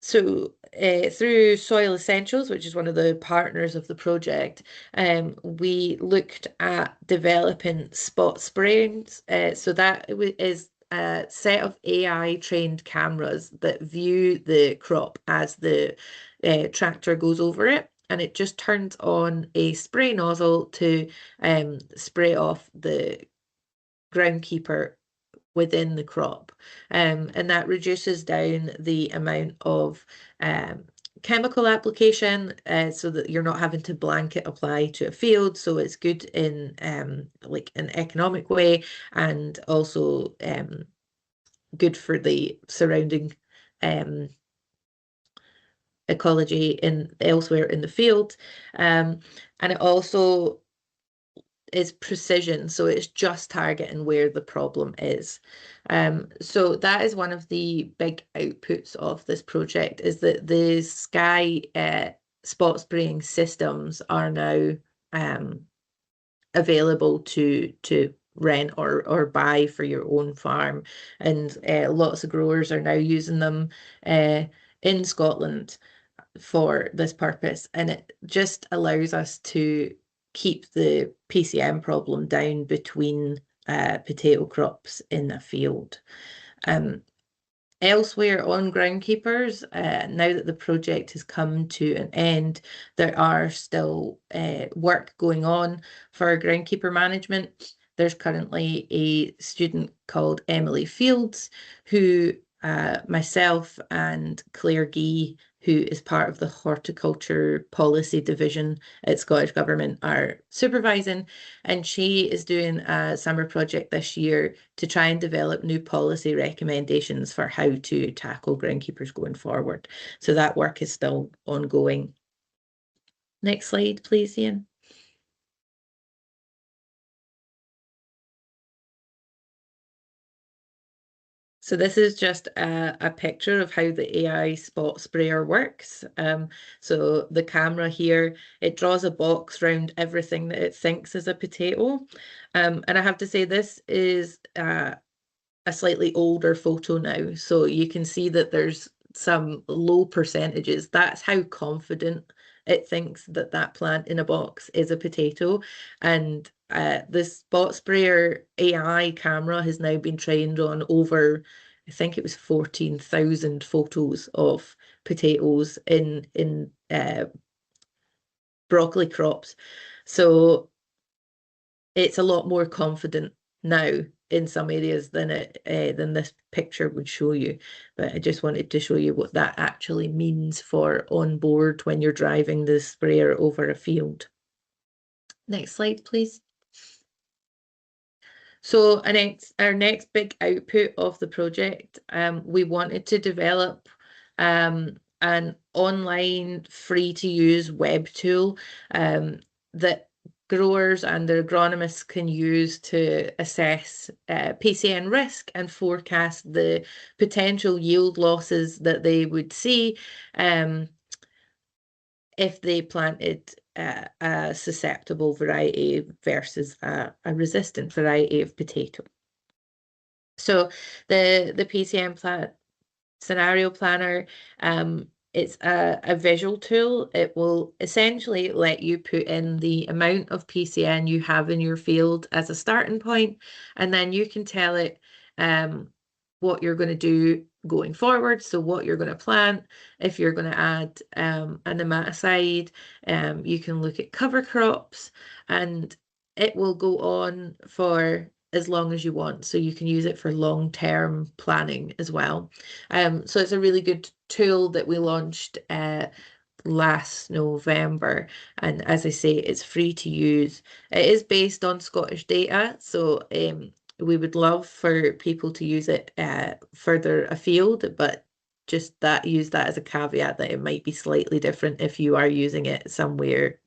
E: So through Soil Essentials, which is one of the partners of the project, we looked at developing spot sprayers. So that is a set of AI trained cameras that view the crop as the tractor goes over it. And it just turns on a spray nozzle to spray off the groundkeeper within the crop, and that reduces down the amount of chemical application so that you're not having to blanket apply to a field. So it's good in like an economic way, and also good for the surrounding ecology elsewhere in the field, and it also is precision, so it's just targeting where the problem is. So that is one of the big outputs of this project, is that the Sky spot spraying systems are now available to rent or buy for your own farm, and lots of growers are now using them in Scotland for this purpose, and it just allows us to keep the PCM problem down between potato crops in a field. Elsewhere on groundkeepers, now that the project has come to an end, there are still work going on for groundkeeper management. There's currently a student called Emily Fields who myself and Claire Gee, who is part of the Horticulture Policy Division at Scottish Government, are supervising, and she is doing a summer project this year to try and develop new policy recommendations for how to tackle groundkeepers going forward. So that work is still ongoing. Next slide, please, Ian. So this is just a picture of how the AI spot sprayer works. So the camera here, it draws a box around everything that it thinks is a potato. And I have to say, this is a slightly older photo now. So you can see that there's some low percentages. That's how confident it thinks that that plant in a box is a potato. And the spot sprayer AI camera has now been trained on over, I think it was 14,000 photos of potatoes in broccoli crops. So it's a lot more confident now in some areas than this picture would show you. But I just wanted to show you what that actually means for on board when you're driving the sprayer over a field. Next slide, please. So our next big output of the project, we wanted to develop an online free-to-use web tool that growers and their agronomists can use to assess PCN risk and forecast the potential yield losses that they would see if they planted a susceptible variety versus a resistant variety of potato. So the PCM scenario planner, it's a visual tool. It will essentially let you put in the amount of PCN you have in your field as a starting point, and then you can tell it what you're going to do going forward. So what you're going to plant, if you're going to add a nematicide, you can look at cover crops, and it will go on for as long as you want. So you can use it for long-term planning as well. So it's a really good tool that we launched last November, and as I say, it's free to use. It is based on Scottish data, so we would love for people to use it further afield, but just use that as a caveat that it might be slightly different if you are using it somewhere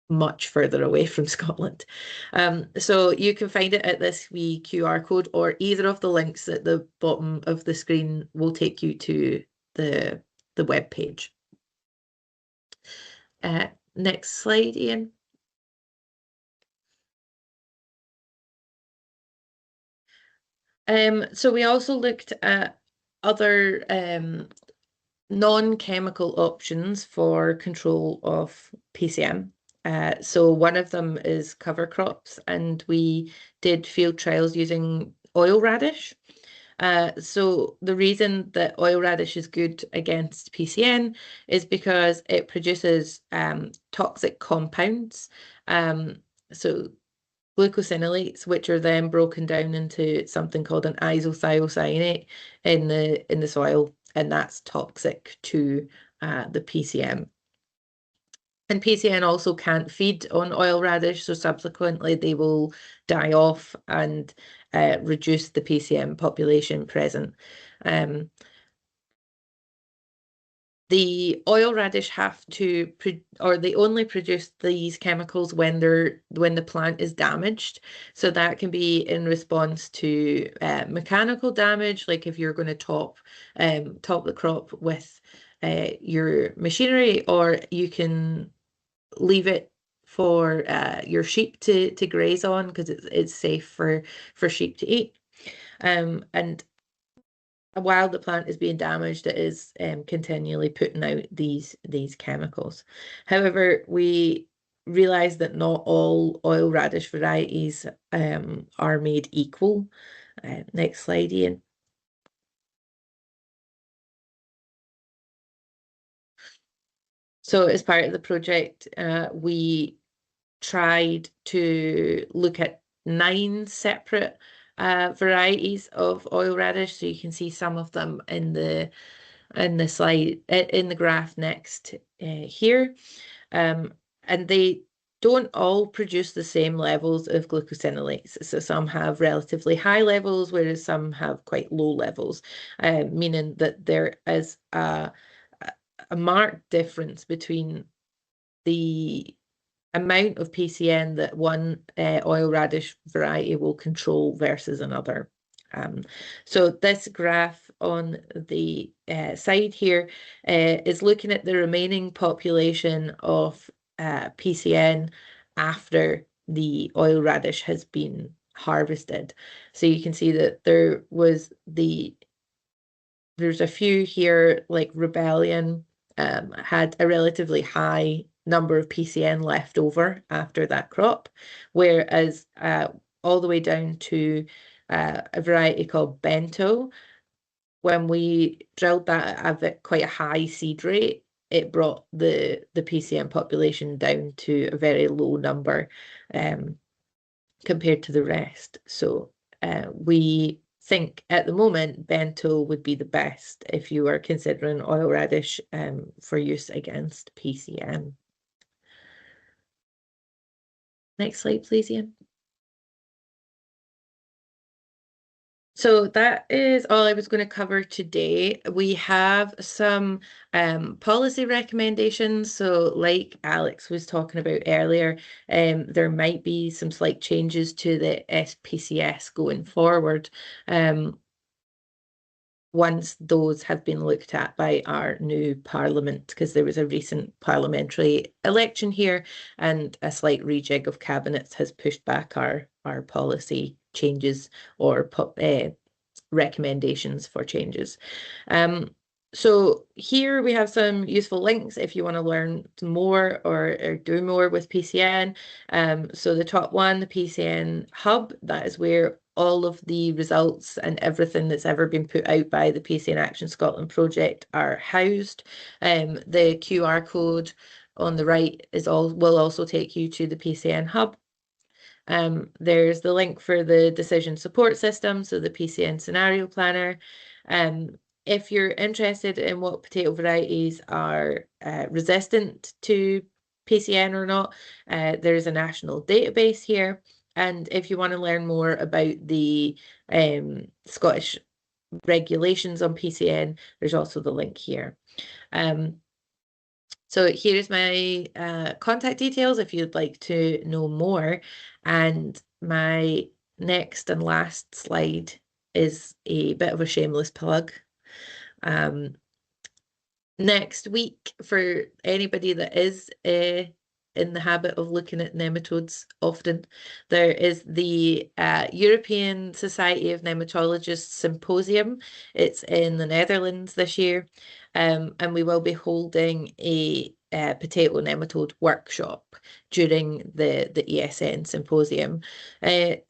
E: much further away from Scotland. So you can find it at this wee QR code, or either of the links at the bottom of the screen will take you to the web page. Next slide, Ian. So we also looked at other non-chemical options for control of PCM. So one of them is cover crops, and we did field trials using oil radish. So the reason that oil radish is good against PCN is because it produces toxic compounds. So glucosinolates, which are then broken down into something called an isothiocyanate in the soil, and that's toxic to the PCM. And PCN also can't feed on oil radish, so subsequently they will die off and reduce the PCM population present. The oil radish they only produce these chemicals when the plant is damaged. So that can be in response to mechanical damage, like if you're going to top the crop with your machinery, or you can leave it for your sheep to graze on because it's safe for sheep to eat. And while the plant is being damaged, it is continually putting out these chemicals. However, we realize that not all oil radish varieties are made equal. Next slide, Ian. So as part of the project, we tried to look at 9 separate varieties of oil radish. So you can see some of them in the slide, in the graph next here. And they don't all produce the same levels of glucosinolates. So some have relatively high levels, whereas some have quite low levels, meaning that there is a marked difference between the amount of PCN that one oil radish variety will control versus another. So this graph on the side here is looking at the remaining population of PCN after the oil radish has been harvested. So you can see that there's a few here, like Rebellion had a relatively high number of PCN left over after that crop, whereas all the way down to a variety called Bento, when we drilled that at quite a high seed rate, it brought the PCN population down to a very low number compared to the rest. So we think at the moment Bento would be the best if you are considering oil radish for use against PCM. Next slide, please, Ian. So that is all I was going to cover today. We have some policy recommendations. So like Alex was talking about earlier, there might be some slight changes to the SPCS going forward once those have been looked at by our new parliament, because there was a recent parliamentary election here and a slight rejig of cabinets has pushed back our policy changes or recommendations for changes. So here we have some useful links if you want to learn more or do more with PCN. So the top one, the PCN Hub, that is where all of the results and everything that's ever been put out by the PCN Action Scotland project are housed. The QR code on the right will also take you to the PCN Hub. There's the link for the decision support system, so the PCN scenario planner. If you're interested in what potato varieties are resistant to PCN or not, there's a national database here. And if you want to learn more about the Scottish regulations on PCN, there's also the link here. So here's my contact details if you'd like to know more. And my next and last slide is a bit of a shameless plug. Next week, for anybody that is in the habit of looking at nematodes often, there is the European Society of Nematologists Symposium. It's in the Netherlands this year, and we will be holding a potato nematode workshop during the ESN symposium.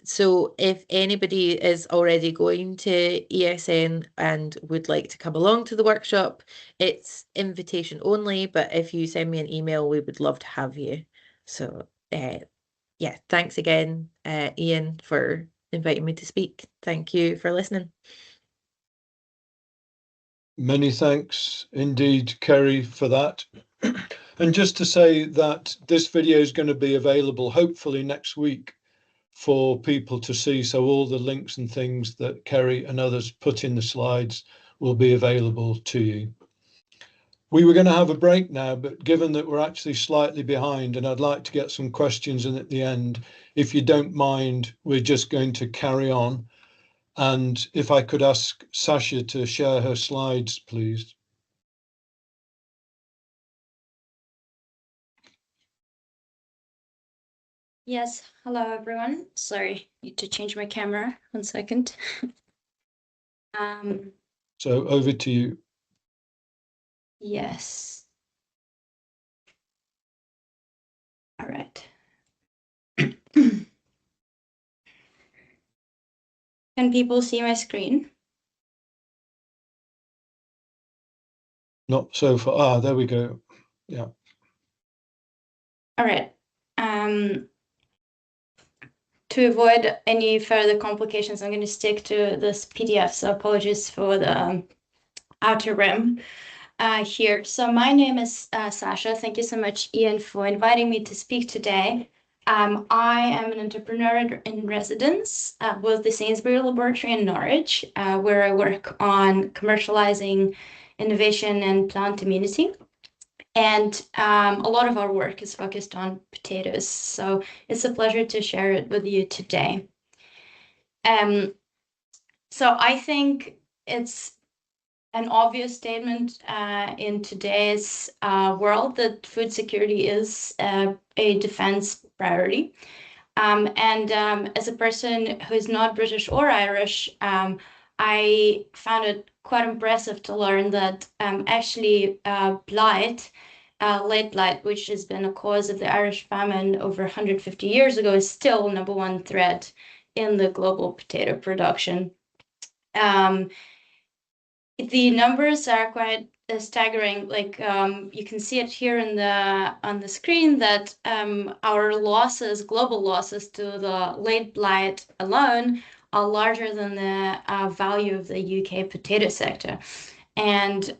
E: So if anybody is already going to ESN and would like to come along to the workshop, it's invitation only, but if you send me an email, we would love to have you. So yeah, thanks again, Ian, for inviting me to speak. Thank you for listening.
A: Many thanks indeed, Kerry, for that. And just to say that this video is going to be available hopefully next week for people to see. So all the links and things that Kerry and others put in the slides will be available to you. We were going to have a break now, but given that we're actually slightly behind and I'd like to get some questions in at the end, if you don't mind, we're just going to carry on. And if I could ask Sasha to share her slides, please.
F: Yes, hello everyone. Sorry, need to change my camera. 1 second.
A: So over to you.
F: Yes. All right. Can people see my screen?
A: Not so far. Ah, there we go. Yeah.
F: All right. To avoid any further complications, I'm going to stick to this PDF, so apologies for the outer rim here. So my name is Sasha. Thank you so much, Ian, for inviting me to speak today. I am an entrepreneur in residence with the Sainsbury Laboratory in Norwich, where I work on commercializing innovation and plant immunity. And a lot of our work is focused on potatoes. So it's a pleasure to share it with you today. So I think it's an obvious statement in today's world that food security is a defense priority. As a person who's not British or Irish, I found it quite impressive to learn that actually blight, late blight, which has been a cause of the Irish famine over 150 years ago, is still #1 threat in the global potato production. The numbers are quite staggering. Like you can see it here on the screen that our losses, global losses to the late blight alone, are larger than the value of the UK potato sector. And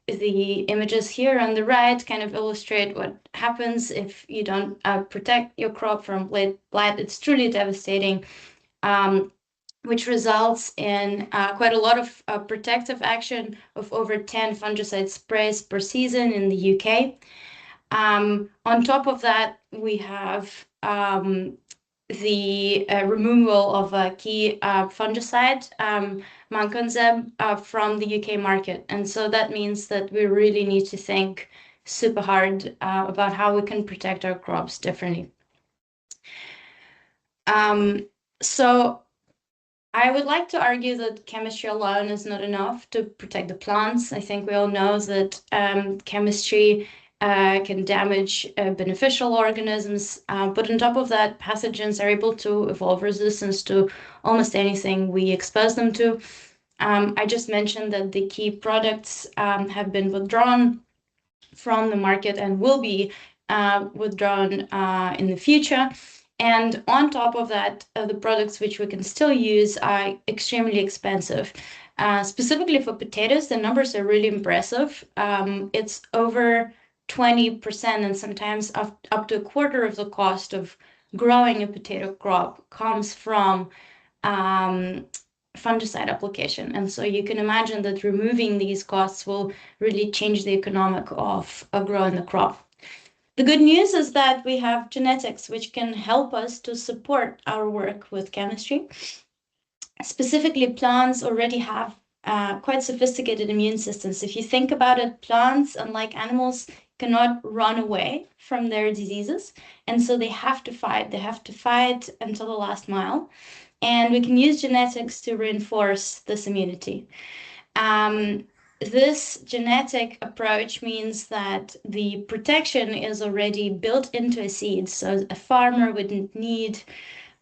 F: the images here on the right kind of illustrate what happens if you don't protect your crop from late blight. It's truly devastating. Which results in quite a lot of protective action of over 10 fungicide sprays per season in the UK. On top of that, we have the removal of a key fungicide, Mancozeb, from the UK market. And so that means that we really need to think super hard about how we can protect our crops differently. So I would like to argue that chemistry alone is not enough to protect the plants. I think we all know that chemistry can damage beneficial organisms, but on top of that, pathogens are able to evolve resistance to almost anything we expose them to. I just mentioned that the key products have been withdrawn from the market and will be withdrawn in the future. And on top of that, the products which we can still use are extremely expensive. Specifically for potatoes, the numbers are really impressive. It's over 20% and sometimes up to a quarter of the cost of growing a potato crop comes from fungicide application. And so you can imagine that removing these costs will really change the economic of growing the crop. The good news is that we have genetics which can help us to support our work with chemistry. Specifically, plants already have quite sophisticated immune systems. If you think about it, plants, unlike animals, cannot run away from their diseases. And so they have to fight. They have to fight until the last mile. And we can use genetics to reinforce this immunity. This genetic approach means that the protection is already built into a seed. So a farmer wouldn't need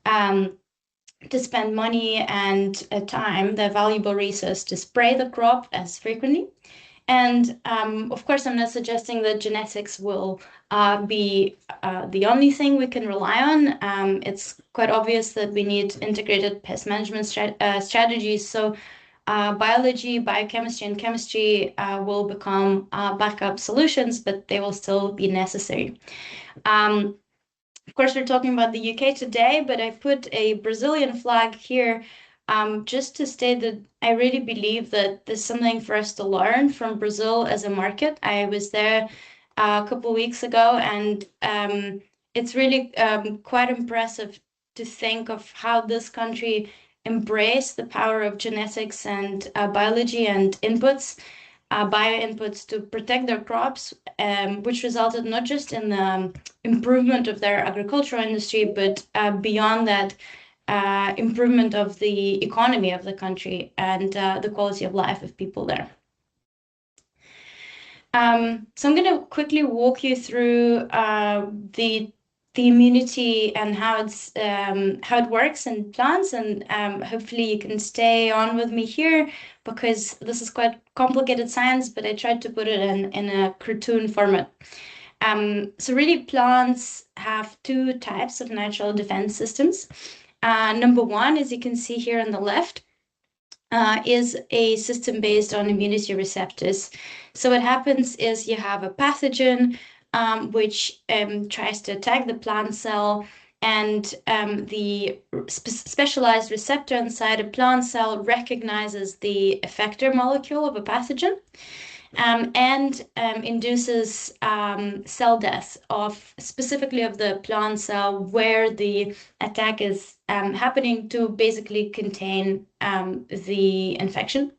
F: to spend money and time, the valuable resource, to spray the crop as frequently. And of course, I'm not suggesting that genetics will be the only thing we can rely on. It's quite obvious that we need integrated pest management strategies. So biology, biochemistry, and chemistry will become backup solutions, but they will still be necessary. Of course, we're talking about the UK today, but I put a Brazilian flag here just to state that I really believe that there's something for us to learn from Brazil as a market. I was there a couple of weeks ago, and it's really quite impressive to think of how this country embraced the power of genetics and biology and inputs, bio inputs to protect their crops, which resulted not just in the improvement of their agricultural industry, but beyond that, improvement of the economy of the country and the quality of life of people there. So I'm going to quickly walk you through the immunity and how it works in plants, and hopefully you can stay on with me here, because this is quite complicated science, but I tried to put it in a cartoon format. So really, plants have two types of natural defense systems. Number one, as you can see here on the left, is a system based on immunity receptors. So what happens is you have a pathogen which tries to attack the plant cell, and the specialized receptor inside a plant cell recognizes the effector molecule of a pathogen and induces cell death specifically of the plant cell where the attack is happening, to basically contain the infection.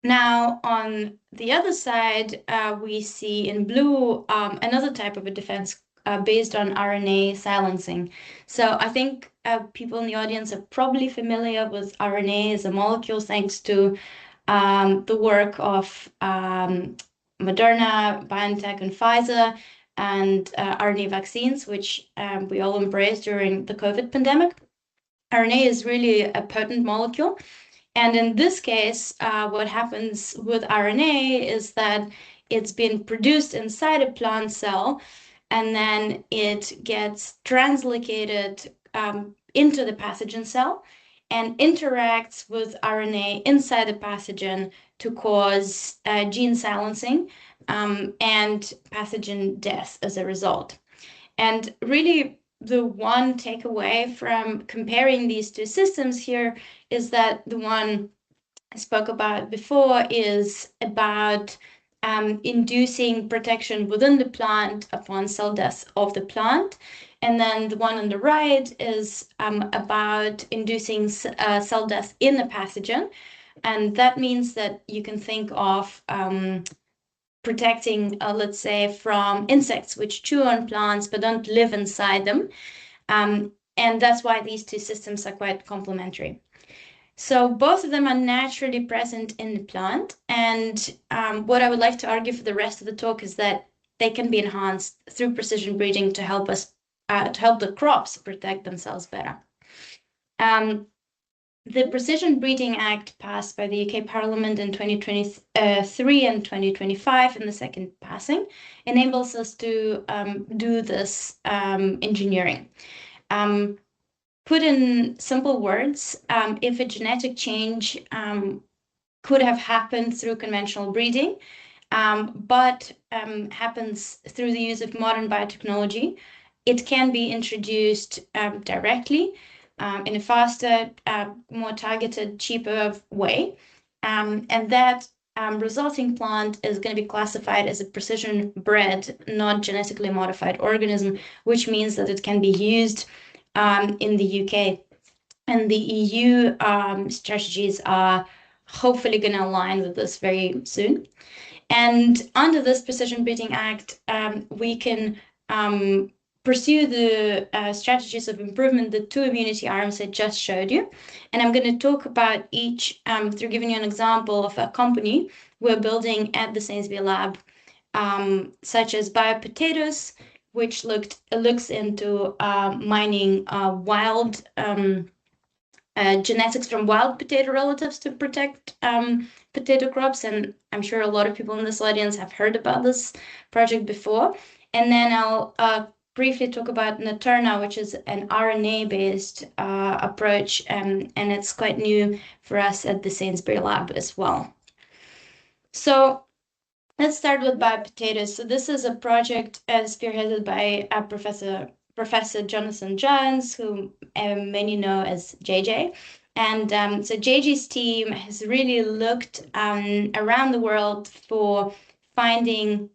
F: Now, on the other side, we see in blue another type of a defense based on RNA silencing. So I think people in the audience are probably familiar with RNA as a molecule, thanks to the work of Moderna, BioNTech, and Pfizer, and RNA vaccines, which we all embraced during the COVID pandemic. RNA is really a potent molecule. And in this case, what happens with RNA is that it's been produced inside a plant cell, and then it gets translocated into the pathogen cell and interacts with RNA inside the pathogen to cause gene silencing and pathogen death as a result. And really, the one takeaway from comparing these two systems here is that the one I spoke about before is about inducing protection within the plant upon cell death of the plant. And then the one on the right is about inducing cell death in the pathogen. And that means that you can think of protecting, let's say, from insects which chew on plants but don't live inside them. And that's why these two systems are quite complementary. So both of them are naturally present in the plant. And what I would like to argue for the rest of the talk is that they can be enhanced through precision breeding to help us, to help the crops protect themselves better. The Precision Breeding Act passed by the UK Parliament in 2023 and 2025 in the second passing enables us to do this engineering. Put in simple words, if a genetic change could have happened through conventional breeding, but happens through the use of modern biotechnology, it can be introduced directly in a faster, more targeted, cheaper way. And that resulting plant is going to be classified as a precision bred, not genetically modified organism, which means that it can be used in the UK. And the EU strategies are hopefully going to align with this very soon. And under this Precision Breeding Act, we can pursue the strategies of improvement, the two immunity arms I just showed you. And I'm going to talk about each through giving you an example of a company we're building at the Sainsbury Lab, such as BioPotatoes, which looks into mining wild genetics from wild potato relatives to protect potato crops. And I'm sure a lot of people in this audience have heard about this project before. And then I'll briefly talk about Naturna, which is an RNA-based approach, and it's quite new for us at the Sainsbury Lab as well. So let's start with BioPotatoes. So this is a project spearheaded by Professor Jonathan Jones, who many know as JJ. And so JJ's team has really looked around the world for finding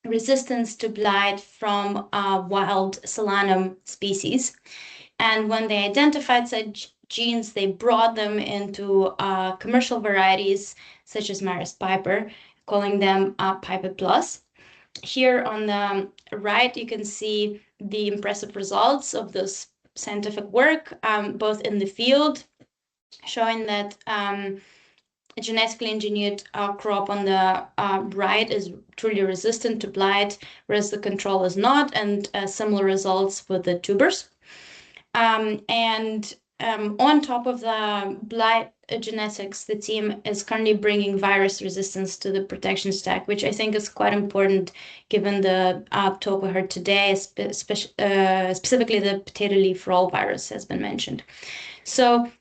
F: resistance to blight from wild solanum species. And when they identified such genes, they brought them into commercial varieties, such as Maris Piper, calling them Piper Plus. Here on the right, you can see the impressive results of this scientific work, both in the field, showing that a genetically engineered crop on the right is truly resistant to blight, whereas the control is not, and similar results with the tubers. On top of the blight genetics, the team is currently bringing virus resistance to the protection stack, which I think is quite important given the talk we heard today, specifically the potato leaf roll virus has been mentioned. So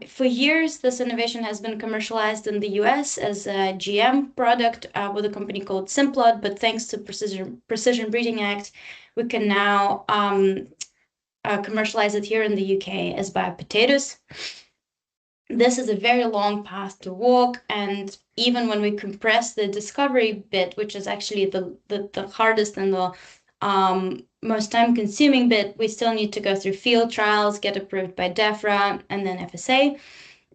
F: for years, this innovation has been commercialized in the US as a GM product with a company called Simplot, but thanks to Precision Breeding Act, we can now commercialize it here in the UK as BioPotatoes. This is a very long path to walk, and even when we compress the discovery bit, which is actually the hardest and the most time-consuming bit, we still need to go through field trials, get approved by DEFRA, and then FSA.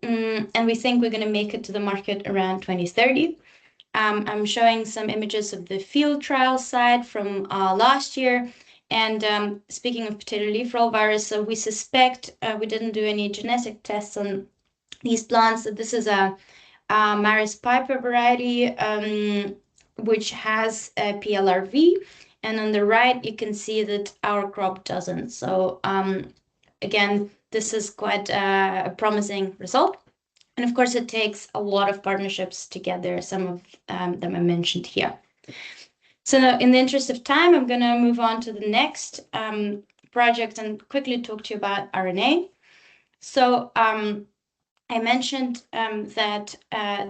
F: And we think we're going to make it to the market around 2030. I'm showing some images of the field trial side from last year. And speaking of potato leaf roll virus, so we suspect, we didn't do any genetic tests on these plants, that this is a Maris Piper variety, which has a PLRV. And on the right, you can see that our crop doesn't. So again, this is quite a promising result. And of course, it takes a lot of partnerships together. Some of them I mentioned here. So in the interest of time, I'm going to move on to the next project and quickly talk to you about RNA. So I mentioned that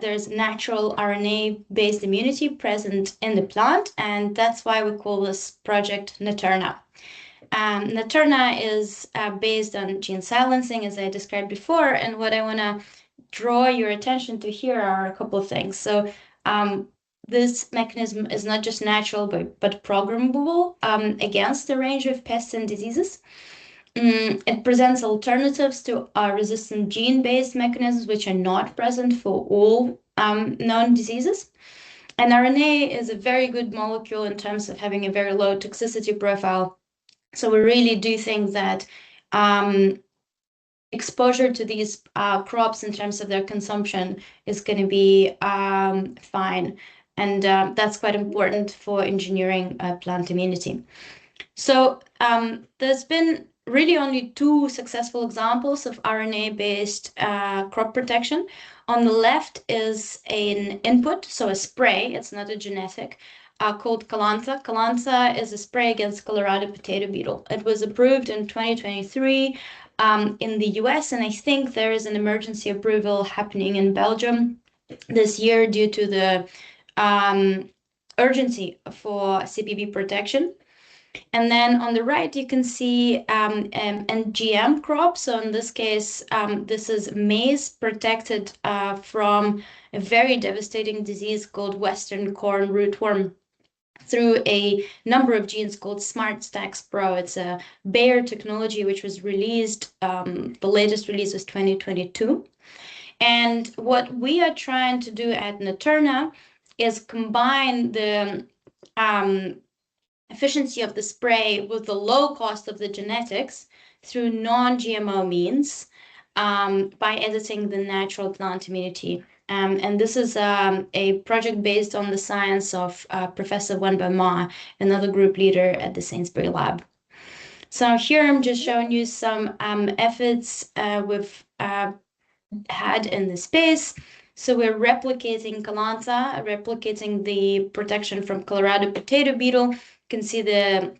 F: there's natural RNA-based immunity present in the plant, and that's why we call this project Naturna. Naturna is based on gene silencing, as I described before, and what I want to draw your attention to here are a couple of things. So this mechanism is not just natural, but programmable against a range of pests and diseases. It presents alternatives to resistant gene-based mechanisms, which are not present for all known diseases. And RNA is a very good molecule in terms of having a very low toxicity profile. So we really do think that exposure to these crops in terms of their consumption is going to be fine. And that's quite important for engineering plant immunity. So there's been really only two successful examples of RNA-based crop protection. On the left is an input, so a spray, it's not a genetic, called Calantha. Calantha is a spray against Colorado potato beetle. It was approved in 2023 in the US, and I think there is an emergency approval happening in Belgium this year due to the urgency for CPB protection. And then on the right, you can see GM crops. So in this case, this is maize protected from a very devastating disease called Western corn rootworm through a number of genes called Smart Stacks Pro. It's a Bayer technology which was released, the latest release was 2022. And what we are trying to do at Naturna is combine the efficiency of the spray with the low cost of the genetics through non-GMO means by editing the natural plant immunity. And this is a project based on the science of Professor Wenbei Ma, another group leader at the Sainsbury Lab. So here I'm just showing you some efforts we've had in the space. So we're replicating Calantha, replicating the protection from Colorado potato beetle. You can see the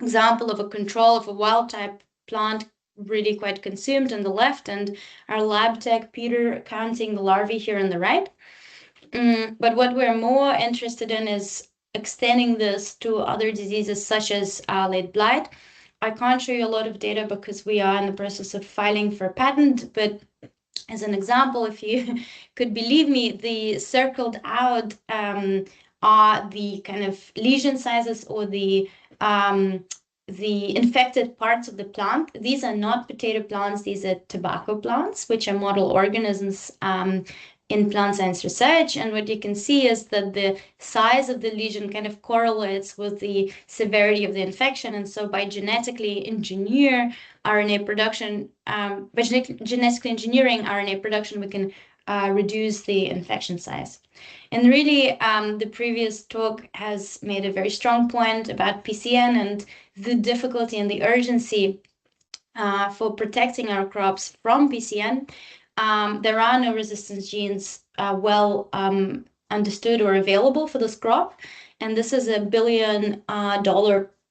F: example of a control of a wild type plant really quite consumed on the left, and our lab tech Peter counting the larvae here on the right. But what we're more interested in is extending this to other diseases such as late blight. I can't show you a lot of data because we are in the process of filing for patent, but as an example, if you could believe me, the circled out are the kind of lesion sizes or the infected parts of the plant. These are not potato plants, these are tobacco plants, which are model organisms in plant science research. And what you can see is that the size of the lesion kind of correlates with the severity of the infection. And so by genetically engineer RNA production, by genetically engineering RNA production, we can reduce the infection size. And really, the previous talk has made a very strong point about PCN and the difficulty and the urgency for protecting our crops from PCN. There are no resistance genes well understood or available for this crop. And this is $1 billion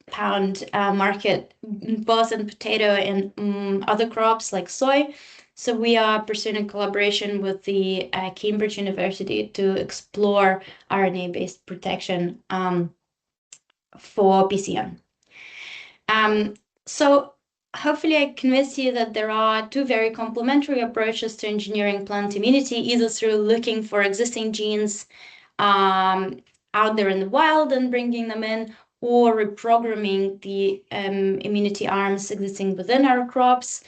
F: pound market, both in potato and other crops like soy. So we are pursuing a collaboration with the Cambridge University to explore RNA-based protection for PCM. So hopefully I convinced you that there are two very complementary approaches to engineering plant immunity, either through looking for existing genes out there in the wild and bringing them in, or reprogramming the immunity arms existing within our crops.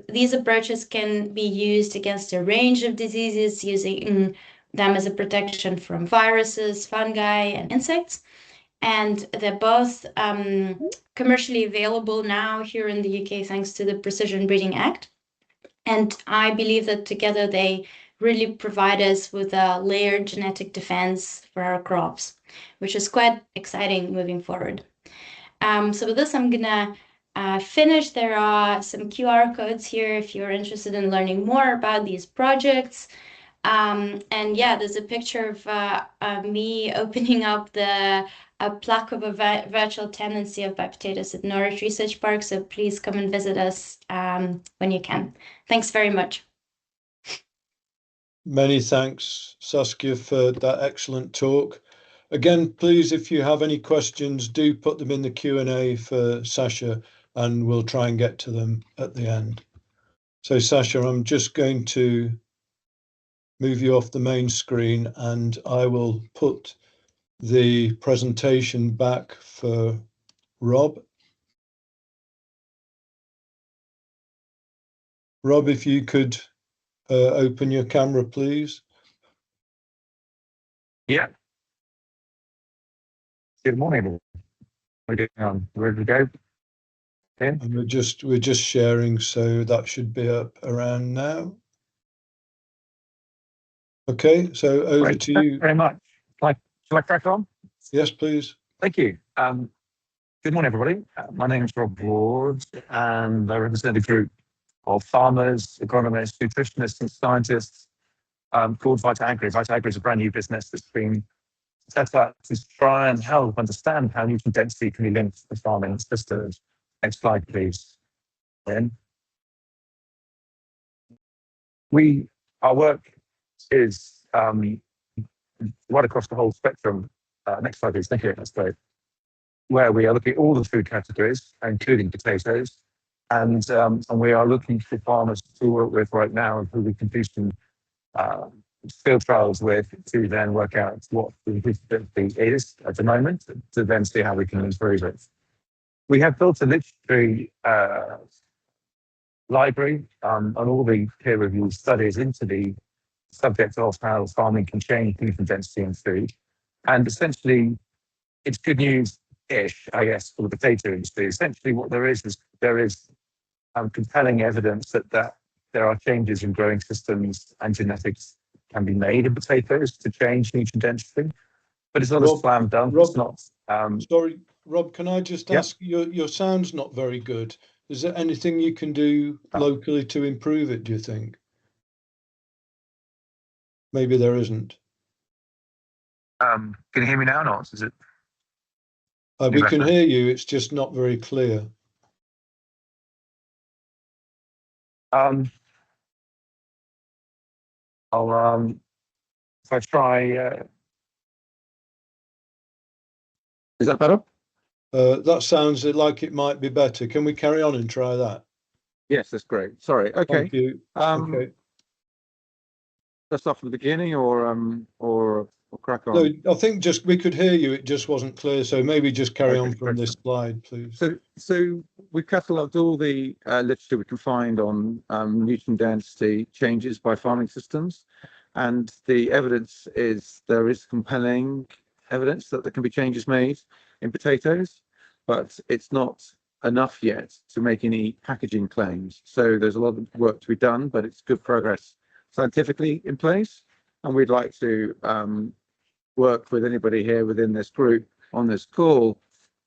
F: These approaches can be used against a range of diseases, using them as a protection from viruses, fungi, and insects. And they're both commercially available now here in the UK, thanks to the Precision Breeding Act. And I believe that together they really provide us with a layered genetic defense for our crops, which is quite exciting moving forward. So with this, I'm gonna finish. There are some QR codes here if you're interested in learning more about these projects. And yeah, there's a picture of me opening up the plaque of a virtual tenancy of potatoes at Norwich Research Park. So please come and visit us when you can. Thanks very much.
A: Many thanks, Saskia, for that excellent talk. Again, please, if you have any questions, do put them in the Q&A for Sasha, and we'll try and get to them at the end. So Sasha, I'm just going to move you off the main screen, and I will put the presentation back for Rob. Rob, if you could open your camera, please.
B: Yeah. Good morning, everyone. We're doing ready to go. Ben?
A: And we're just sharing, so that should be up around now. Okay, so over
B: Great.
A: to
B: Thank
A: you.
B: you very much. Shall I crack on?
A: Yes, please.
B: Thank you. Good morning, everybody. My name is Rob Ward, and I represent a group of farmers, agronomists, nutritionists, and scientists called VitaAgri. VitaAgri is a brand new business that's been set up to try and help understand how nutrient density can be linked to farming systems. Next slide, please. Then our work is right across the whole spectrum. Next slide, please. Thank you. That's great. where we are looking at all the food categories, including potatoes, and we are looking for farmers to work with right now who we can do some field trials with to then work out what the feasibility is at the moment to then see how we can improve it. We have built a literature library on all the peer-reviewed studies into the subject of how farming can change nutrient density in food. And essentially, it's good news-ish, I guess, for the potato industry. Essentially, what there is compelling evidence that there are changes in growing systems and genetics can be made in potatoes to change nutrient density. But it's not a slam dunk. It's not.
A: Sorry, Rob, can I just ask, your sound's not very good. Is there anything you can do locally to improve it, do you think? Maybe there isn't.
B: Can you hear me now or not? Is it?
A: We can hear you, it's just not very clear.
B: If I try, is that better?
A: That sounds like it might be better. Can we carry on and try that?
B: Yes, that's great. Sorry. Okay.
A: Thank you.
B: Okay. Let's start from the beginning, or crack on.
A: No, I think just we could hear you. It just wasn't clear. So maybe just carry on from this slide, please.
B: So we've catalogued all the literature we can find on nutrient density changes by farming systems, and the evidence is there is compelling evidence that there can be changes made in potatoes, but it's not enough yet to make any packaging claims. So there's a lot of work to be done, but it's good progress scientifically in place, and we'd like to work with anybody here within this group on this call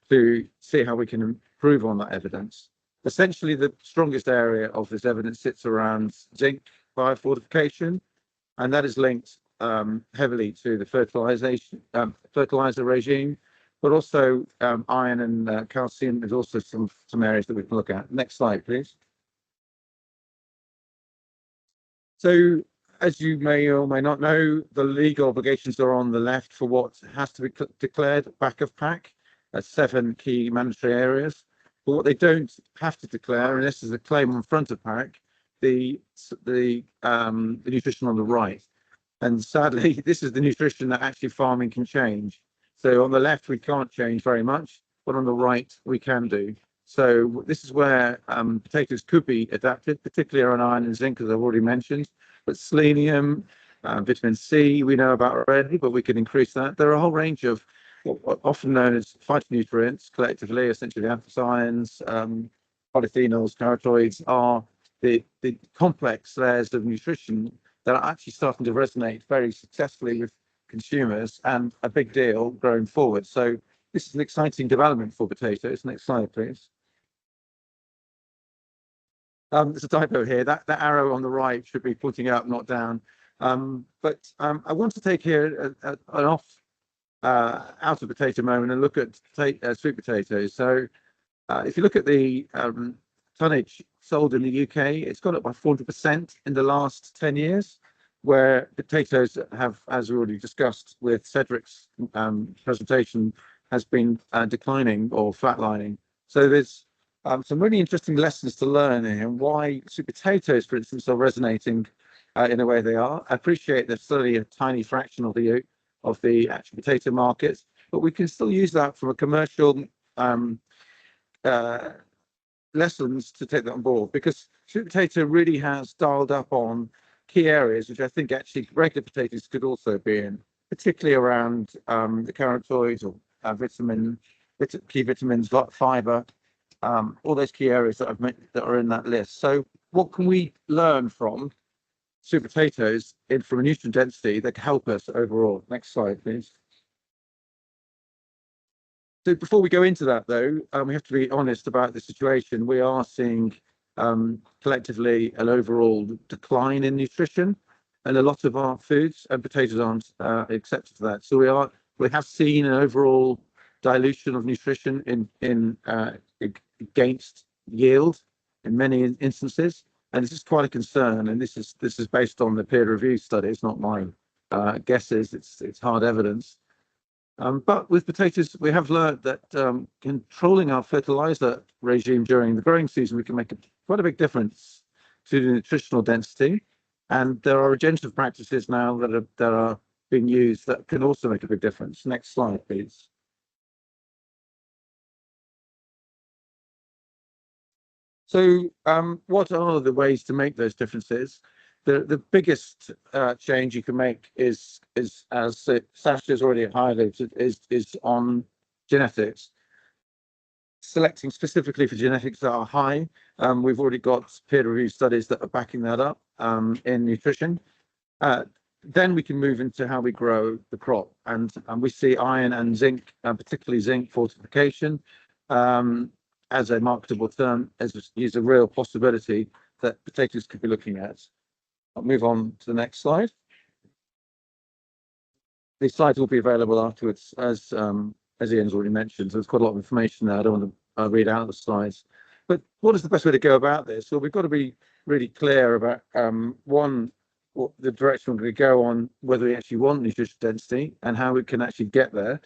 B: to see how we can improve on that evidence. Essentially, the strongest area of this evidence sits around zinc biofortification, and that is linked heavily to the fertilizer regime, but also iron and calcium is also some areas that we can look at. Next slide, please. So, as you may or may not know, the legal obligations are on the left for what has to be declared back of pack. 7 key mandatory areas. But what they don't have to declare, and this is a claim on front of pack, the nutrition on the right. And sadly, this is the nutrition that actually farming can change. So on the left, we can't change very much, but on the right, we can do. So this is where potatoes could be adapted, particularly around iron and zinc, as I've already mentioned. But selenium, vitamin C, we know about already, but we can increase that. There are a whole range of what often known as phytonutrients, collectively, essentially anthocyanins, polyphenols, carotenoids, are the complex layers of nutrition that are actually starting to resonate very successfully with consumers and a big deal going forward. So this is an exciting development for potatoes. Next slide, please. There's a typo here. That arrow on the right should be pointing up, not down. But I want to take here an out of potato moment and look at sweet potatoes. So if you look at the tonnage sold in the UK, it's gone up by 400% in the last 10 years, where potatoes have, as we already discussed with Cedric's presentation, has been declining or flatlining. So there's some really interesting lessons to learn here, and why sweet potatoes, for instance, are resonating in the way they are. I appreciate there's still a tiny fraction of the actual potato market, but we can still use that from a commercial lessons to take that on board, because sweet potato really has dialed up on key areas, which I think actually regular potatoes could also be in, particularly around the carotenoids or key vitamins like fiber, all those key areas that I've mentioned that are in that list. So what can we learn from sweet potatoes from a nutrient density that can help us overall? Next slide, please. So before we go into that, though, we have to be honest about the situation. We are seeing collectively an overall decline in nutrition, and a lot of our foods, and potatoes aren't accepted to that. So we have seen an overall dilution of nutrition against yield in many instances, and this is quite a concern. And this is based on the peer review studies, not my guesses. It's hard evidence. But with potatoes, we have learned that controlling our fertilizer regime during the growing season, we can make quite a big difference to the nutritional density. And there are regenerative practices now that are being used that can also make a big difference. Next slide, please. So what are the ways to make those differences? The biggest change you can make is as Sash has already highlighted, is on genetics. Selecting specifically for genetics that are high. We've already got peer-reviewed studies that are backing that up in nutrition. Then we can move into how we grow the crop, and we see iron and zinc, particularly zinc fortification, as a marketable term, is a real possibility that potatoes could be looking at. I'll move on to the next slide. These slides will be available afterwards, as Ian's already mentioned. So there's quite a lot of information there. I don't want to read out the slides. But what is the best way to go about this? Well, we've got to be really clear about one, what the direction we're going to go on, whether we actually want nutrition density and how we can actually get there.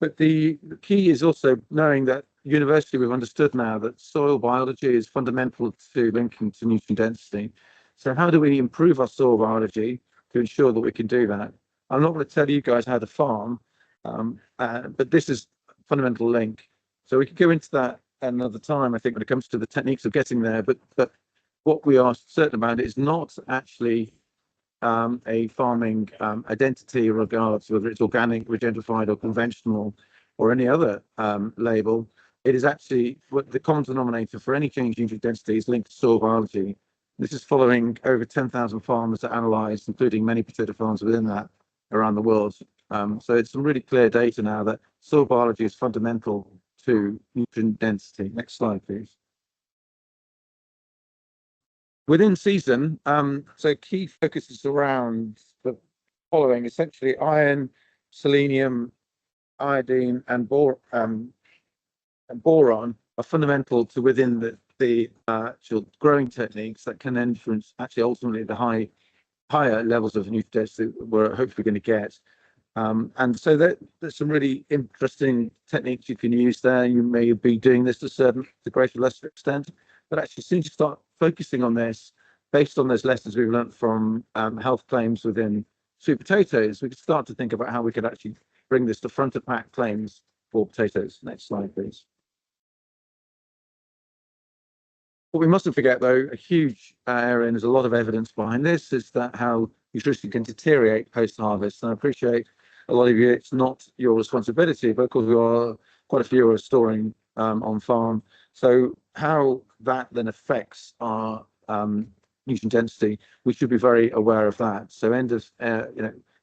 B: But the key is also knowing that universally we've understood now that soil biology is fundamental to linking to nutrient density. So how do we improve our soil biology to ensure that we can do that? I'm not going to tell you guys how to farm, but this is a fundamental link. So we could go into that another time, I think, when it comes to the techniques of getting there. But what we are certain about is not actually a farming identity regards whether it's organic, regenerified, or conventional, or any other label. It is actually what the common denominator for any change in nutrient density is linked to soil biology. This is following over 10,000 farmers that analysed, including many potato farms within that around the world. So it's some really clear data now that soil biology is fundamental to nutrient density. Next slide, please. Within season, so key focuses around the following: essentially iron, selenium, iodine, and boron are fundamental to within the actual growing techniques that can influence actually ultimately the higher levels of nutrient density we're hopefully going to get. And so there's some really interesting techniques you can use there. You may be doing this to greater or lesser extent, but actually as soon as you start focusing on this, based on those lessons we've learned from health claims within sweet potatoes, we can start to think about how we could actually bring this to front of pack claims for potatoes. Next slide, please. What we mustn't forget, though, a huge area, and there's a lot of evidence behind this, is that how nutrition can deteriorate post-harvest. And I appreciate a lot of you, it's not your responsibility, but of course, we are quite a few are storing on farm. So how that then affects our nutrient density, we should be very aware of that. So end of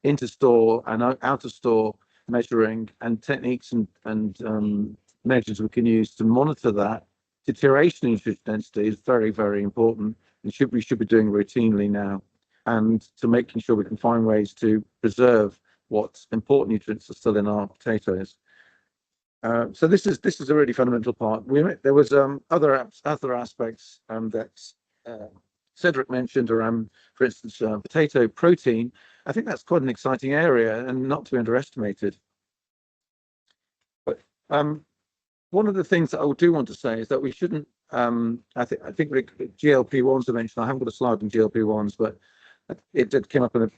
B: into store and out of store measuring and techniques and measures we can use to monitor that deterioration in nutrient density is very, very important, and we should be doing routinely now, and to making sure we can find ways to preserve what important nutrients are still in our potatoes. So this is a really fundamental part. There was other aspects that Cedric mentioned around, for instance, potato protein. I think that's quite an exciting area and not to be underestimated. But one of the things that I do want to say is that we shouldn't. I think GLP-1s are mentioned. I haven't got a slide on GLP-1s, but it did came up in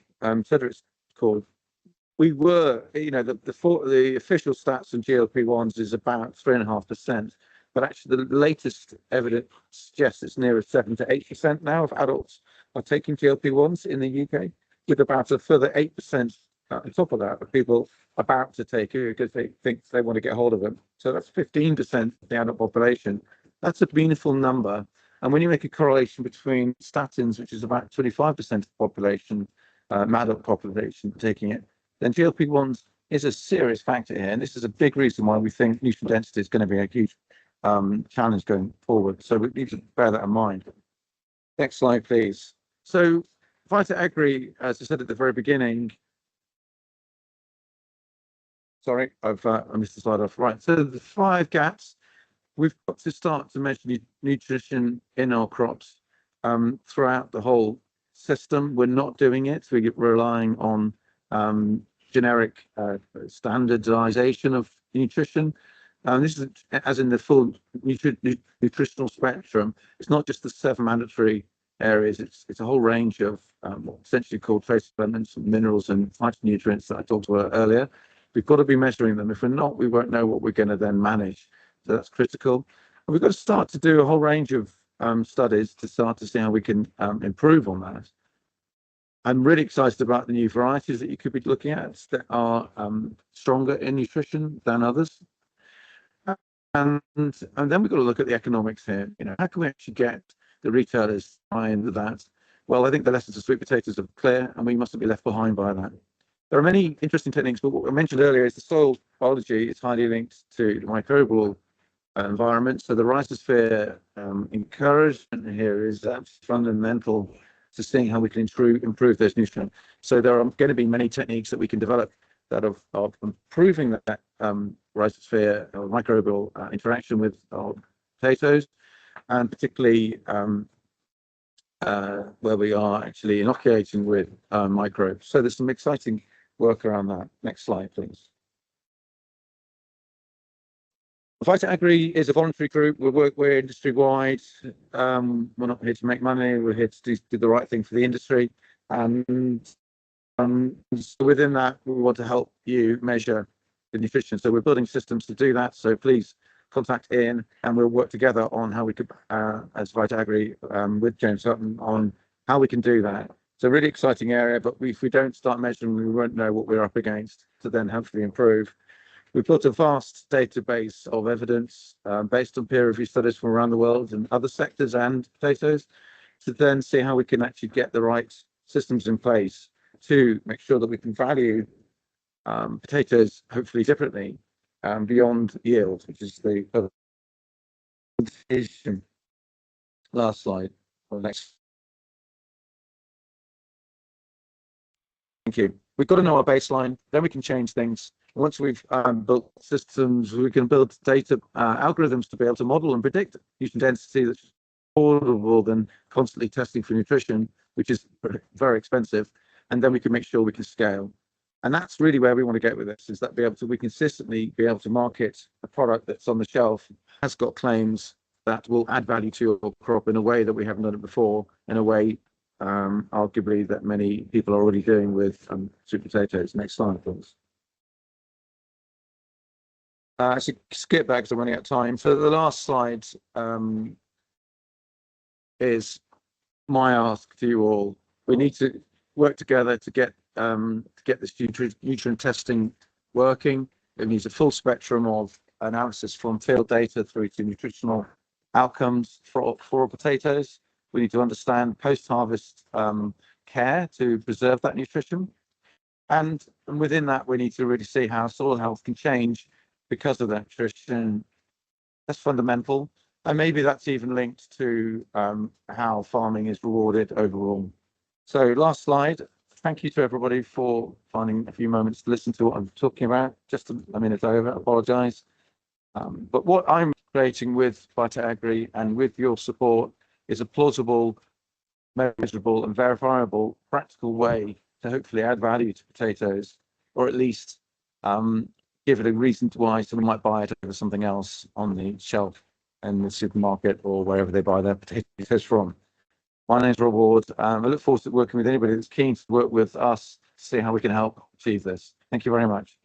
B: Cedric's call. We were, the official stats on GLP-1s is about 3.5%, but actually the latest evidence suggests it's nearer 7 to 8% now of adults are taking GLP-1s in the UK, with about a further 8% on top of that of people about to take it because they think they want to get hold of them. So that's 15% of the adult population. That's a meaningful number. And when you make a correlation between statins, which is about 25% of the population, adult population taking it, then GLP-1s is a serious factor here. And this is a big reason why we think nutrient density is going to be a huge challenge going forward. So we need to bear that in mind. Next slide, please. So Vita-Agri, as I said at the very beginning, sorry, I missed the slide off. Right, so the 5 gaps, we've got to start to measure nutrition in our crops throughout the whole system. We're not doing it. We're relying on generic standardization of nutrition. This is as in the full nutritional spectrum. It's not just the 7 mandatory areas. It's a whole range of essentially called trace elements, minerals, and phytonutrients that I talked about earlier. We've got to be measuring them. If we're not, we won't know what we're going to then manage. So that's critical. And we've got to start to do a whole range of studies to start to see how we can improve on that. I'm really excited about the new varieties that you could be looking at that are stronger in nutrition than others. And then we've got to look at the economics here. You know, how can we actually get the retailers to buy into that? Well, I think the lessons of sweet potatoes are clear, and we mustn't be left behind by that. There are many interesting techniques, but what I mentioned earlier is the soil biology is highly linked to the microbial environment. So the rhizosphere encouragement here is fundamental to seeing how we can improve those nutrients. So there are going to be many techniques that we can develop that are improving that rhizosphere or microbial interaction with our potatoes, and particularly where we are actually inoculating with microbes. So there's some exciting work around that. Next slide, please. VitaAgri is a voluntary group. We're industry-wide. We're not here to make money. We're here to do the right thing for the industry. And so within that, we want to help you measure the nutrition. So we're building systems to do that. So please contact Ian, and we'll work together on how we could, as VitaAgri, with James Hutton, on how we can do that. It's a really exciting area, but if we don't start measuring, we won't know what we're up against to then hopefully improve. We've built a vast database of evidence based on peer-reviewed studies from around the world and other sectors and potatoes, to then see how we can actually get the right systems in place to make sure that we can value potatoes hopefully differently beyond yield, which is the other vision. Last slide. Or next. Thank you. We've got to know our baseline, then we can change things. Once we've built systems, we can build data algorithms to be able to model and predict nutrient density that's affordable than constantly testing for nutrition, which is very expensive. And then we can make sure we can scale. And that's really where we want to get with this, is that we consistently be able to market a product that's on the shelf, has got claims that will add value to your crop in a way that we haven't done it before, in a way arguably that many people are already doing with sweet potatoes. Next slide, please. Actually, skip back because I'm running out of time. So the last slide is my ask to you all. We need to work together to get this nutrient testing working. It needs a full spectrum of analysis from field data through to nutritional outcomes for potatoes. We need to understand post-harvest care to preserve that nutrition. And within that, we need to really see how soil health can change because of that nutrition. That's fundamental. And maybe that's even linked to how farming is rewarded overall. So last slide. Thank you to everybody for finding a few moments to listen to what I'm talking about. Just a minute over, apologise. But what I'm creating with VitaAgri and with your support is a plausible, measurable and verifiable practical way to hopefully add value to potatoes, or at least give it a reason why someone might buy it over something else on the shelf in the supermarket or wherever they buy their potatoes from. My name's Rob Ward. I look forward to working with anybody that's keen to work with us to see how we can help achieve this. Thank you very much.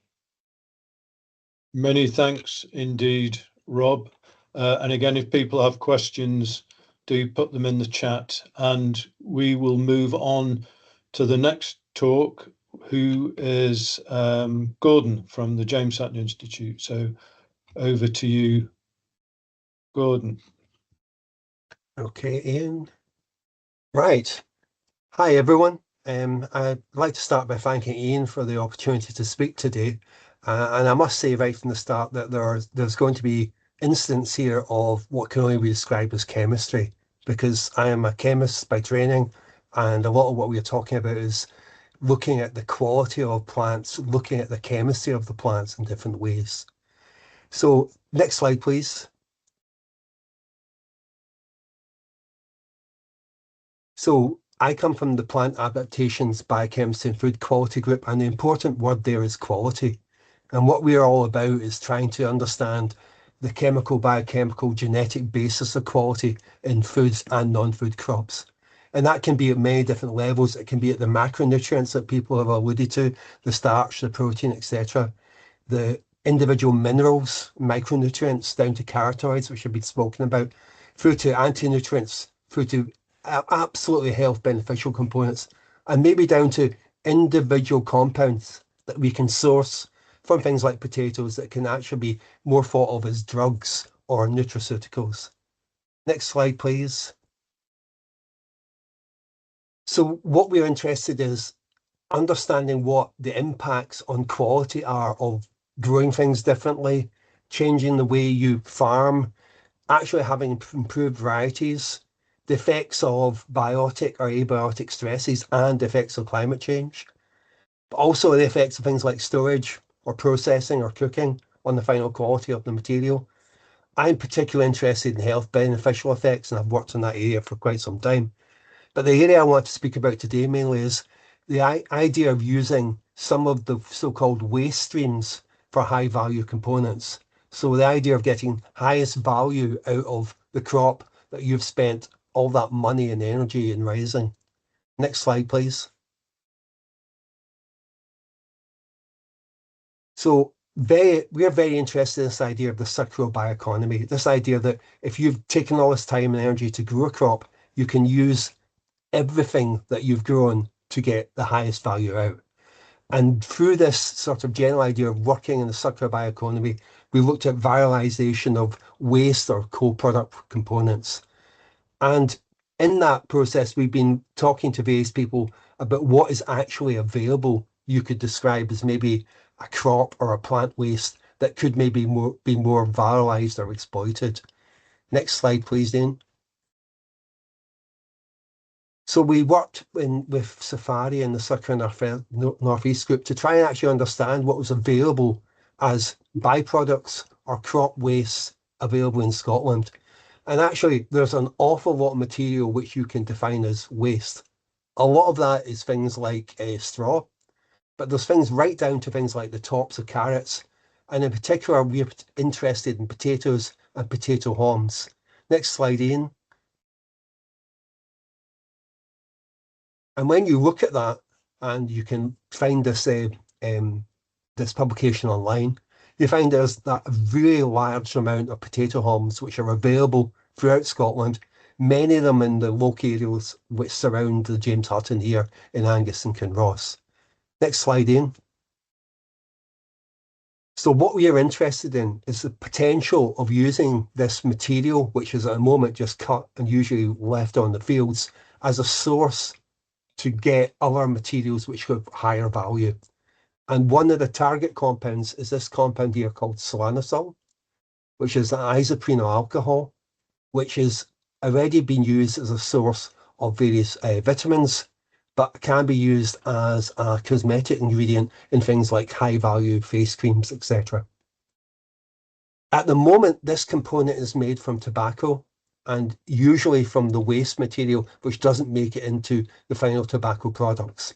A: Many thanks indeed, Rob. And again, if people have questions, do put them in the chat, and we will move on to the next talk, who is Gordon from the James Hutton Institute. So over to you, Gordon.
G: Okay, Ian. Right. Hi, everyone. I'd like to start by thanking Ian for the opportunity to speak today. And I must say right from the start that there's going to be incidents here of what can only be described as chemistry, because I am a chemist by training, and a lot of what we're talking about is looking at the quality of plants, looking at the chemistry of the plants in different ways. So next slide, please. So I come from the Plant Adaptations Biochemistry and Food Quality Group, and the important word there is quality. And what we're all about is trying to understand the chemical, biochemical, genetic basis of quality in foods and non-food crops. And that can be at many different levels. It can be at the macronutrients that people have alluded to, the starch, the protein, etc. The individual minerals, micronutrients, down to carotenoids, which have been spoken about, through to anti-nutrients, through to absolutely health beneficial components, and maybe down to individual compounds that we can source from things like potatoes that can actually be more thought of as drugs or nutraceuticals. Next slide, please. So what we're interested in is understanding what the impacts on quality are of growing things differently, changing the way you farm, actually having improved varieties, the effects of biotic or abiotic stresses and the effects of climate change, but also the effects of things like storage or processing or cooking on the final quality of the material. I'm particularly interested in health beneficial effects, and I've worked in that area for quite some time. But the area I want to speak about today mainly is the idea of using some of the so-called waste streams for high value components. So the idea of getting highest value out of the crop that you've spent all that money and energy in raising. Next slide, please. So we're very interested in this idea of the circular bioeconomy, this idea that if you've taken all this time and energy to grow a crop, you can use everything that you've grown to get the highest value out. And through this sort of general idea of working in the circular bioeconomy, we looked at valorization of waste or co-product components. And in that process, we've been talking to various people about what is actually available you could describe as maybe a crop or a plant waste that could maybe be more valorized or exploited. Next slide, please, Dean. So we worked with Safari and the Circular Northeast Group to try and actually understand what was available as byproducts or crop waste available in Scotland. And actually, there's an awful lot of material which you can define as waste. A lot of that is things like straw, but there's things right down to things like the tops of carrots. And in particular, we're interested in potatoes and potato haulms. Next slide, Ian. And when you look at that, and you can find this this publication online, you find there's that really large amount of potato haulms which are available throughout Scotland, many of them in the local areas which surround the James Hutton here in Angus and Kinross. Next slide, Ian. So what we are interested in is the potential of using this material, which is at the moment just cut and usually left on the fields, as a source to get other materials which have higher value. And one of the target compounds is this compound here called solanosol, which is an isoprene alcohol, which has already been used as a source of various vitamins, but can be used as a cosmetic ingredient in things like high value face creams, etc. At the moment, this component is made from tobacco, and usually from the waste material, which doesn't make it into the final tobacco products.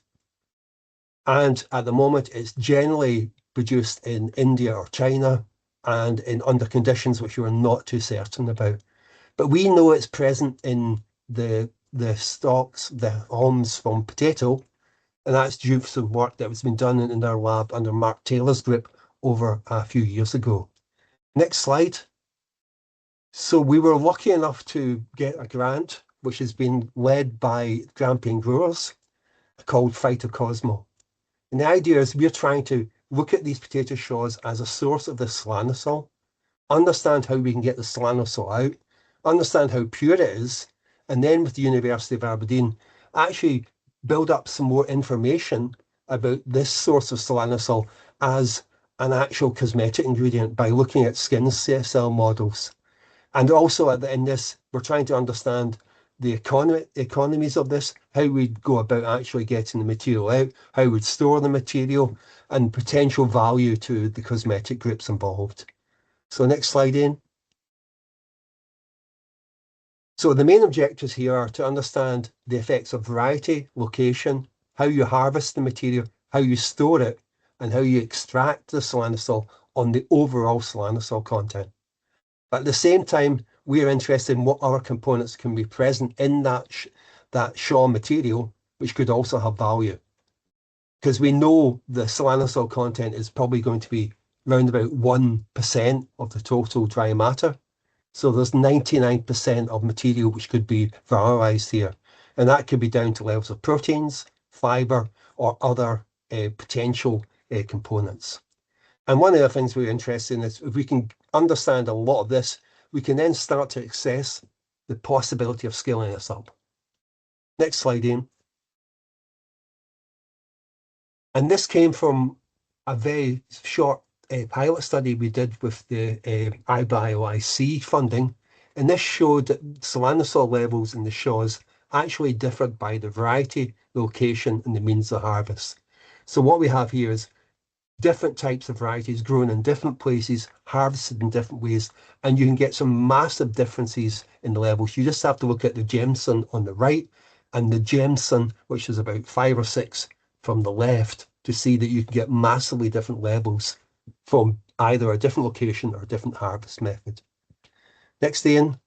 G: And at the moment, it's generally produced in India or China and under conditions which we're not too certain about. But we know it's present in the stalks, the haulms from potato, and that's due to some work that was been done in our lab under Mark Taylor's group over a few years ago. Next slide. So we were lucky enough to get a grant, which has been led by Grampian Growers, called Phytocosmo. And the idea is we're trying to look at these potato straws as a source of the solanosol, understand how we can get the solanosol out, understand how pure it is, and then with the University of Aberdeen, actually build up some more information about this source of solanosol as an actual cosmetic ingredient by looking at skin cell models. And also in this, we're trying to understand the economies of this, how we'd go about actually getting the material out, how we'd store the material, and potential value to the cosmetic groups involved. So next slide, Ian. So the main objectives here are to understand the effects of variety, location, how you harvest the material, how you store it, and how you extract the solanosol on the overall solanosol content. But at the same time, we are interested in what other components can be present in that Shaw material, which could also have value. Because we know the solanosol content is probably going to be around about 1% of the total dry matter. So there's 99% of material which could be valorized here. And that could be down to levels of proteins, fiber, or other potential components. And one of the things we're interested in is if we can understand a lot of this, we can then start to assess the possibility of scaling this up. Next slide, Ian. And this came from a very short pilot study we did with the IBIOIC funding. And this showed that solanosol levels in the Shaws actually differed by the variety, location, and the means of harvest. So what we have here is different types of varieties grown in different places, harvested in different ways, and you can get some massive differences in the levels. You just have to look at the Jameson on the right and the Jameson, which is about 5 or 6 from the left, to see that you can get massively different levels from either a different location or a different harvest method. Next, Ian.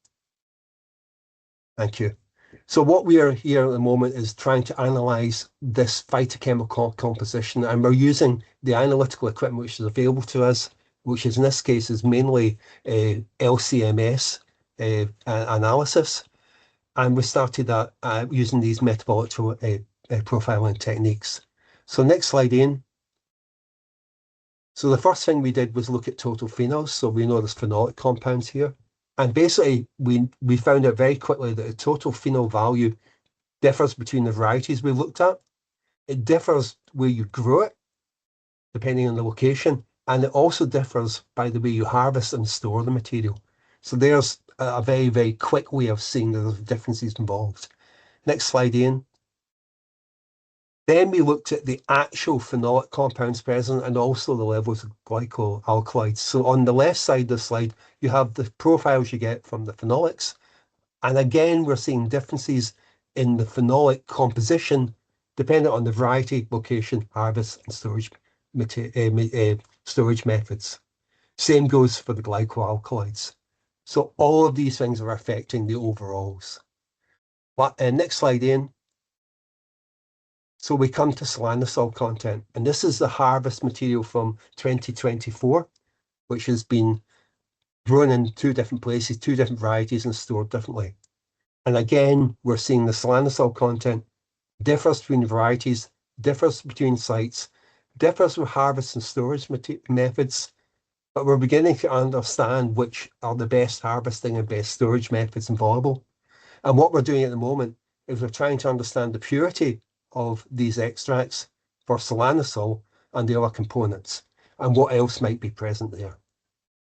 G: Thank you. So what we are here at the moment is trying to analyze this phytochemical composition, and we're using the analytical equipment which is available to us, which is in this case is mainly LCMS analysis. And we started that using these metabolic profiling techniques. So next slide, Ian. So the first thing we did was look at total phenols. So we know there's phenolic compounds here. And basically, we found out very quickly that the total phenol value differs between the varieties we looked at. It differs where you grow it, depending on the location, and it also differs by the way you harvest and store the material. So there's a very, very quick way of seeing the differences involved. Next slide, Ian. Then we looked at the actual phenolic compounds present and also the levels of glycoalkaloids. So on the left side of the slide, you have the profiles you get from the phenolics. And again, we're seeing differences in the phenolic composition depending on the variety, location, harvest, and storage methods. Same goes for the glycoalkaloids. So all of these things are affecting the overalls. Next slide, Ian. So we come to solanosol content, and this is the harvest material from 2024, which has been grown in 2 different places, 2 different varieties, and stored differently. And again, we're seeing the solanosol content differs between varieties, differs between sites, differs with harvest and storage methods, but we're beginning to understand which are the best harvesting and best storage methods available. And what we're doing at the moment is we're trying to understand the purity of these extracts for solanosol and the other components, and what else might be present there.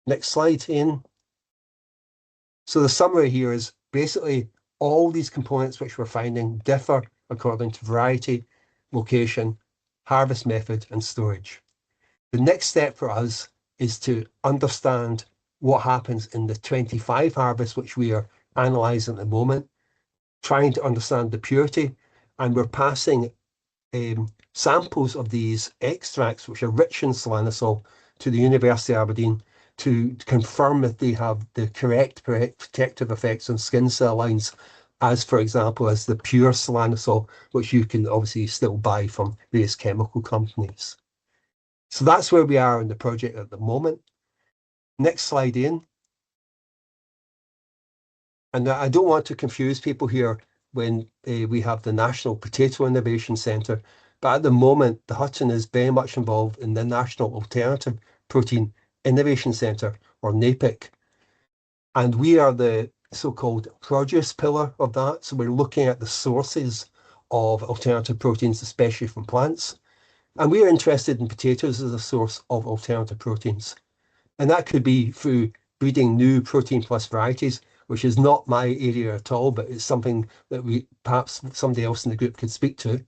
G: Next slide, Ian. So the summary here is basically all these components which we're finding differ according to variety, location, harvest method, and storage. The next step for us is to understand what happens in the 25 harvest, which we are analysing at the moment, trying to understand the purity, and we're passing samples of these extracts, which are rich in solanosol, to the University of Aberdeen to confirm that they have the correct protective effects on skin cell lines, as, for example, as the pure solanosol, which you can obviously still buy from various chemical companies. So that's where we are in the project at the moment. Next slide, Ian. And I don't want to confuse people here when we have the National Potato Innovation Centre, but at the moment, the Hutton is very much involved in the National Alternative Protein Innovation Centre, or NAPIC. And we are the so-called produce pillar of that. So we're looking at the sources of alternative proteins, especially from plants. And we are interested in potatoes as a source of alternative proteins. And that could be through breeding new protein plus varieties, which is not my area at all, but it's something that perhaps somebody else in the group could speak to.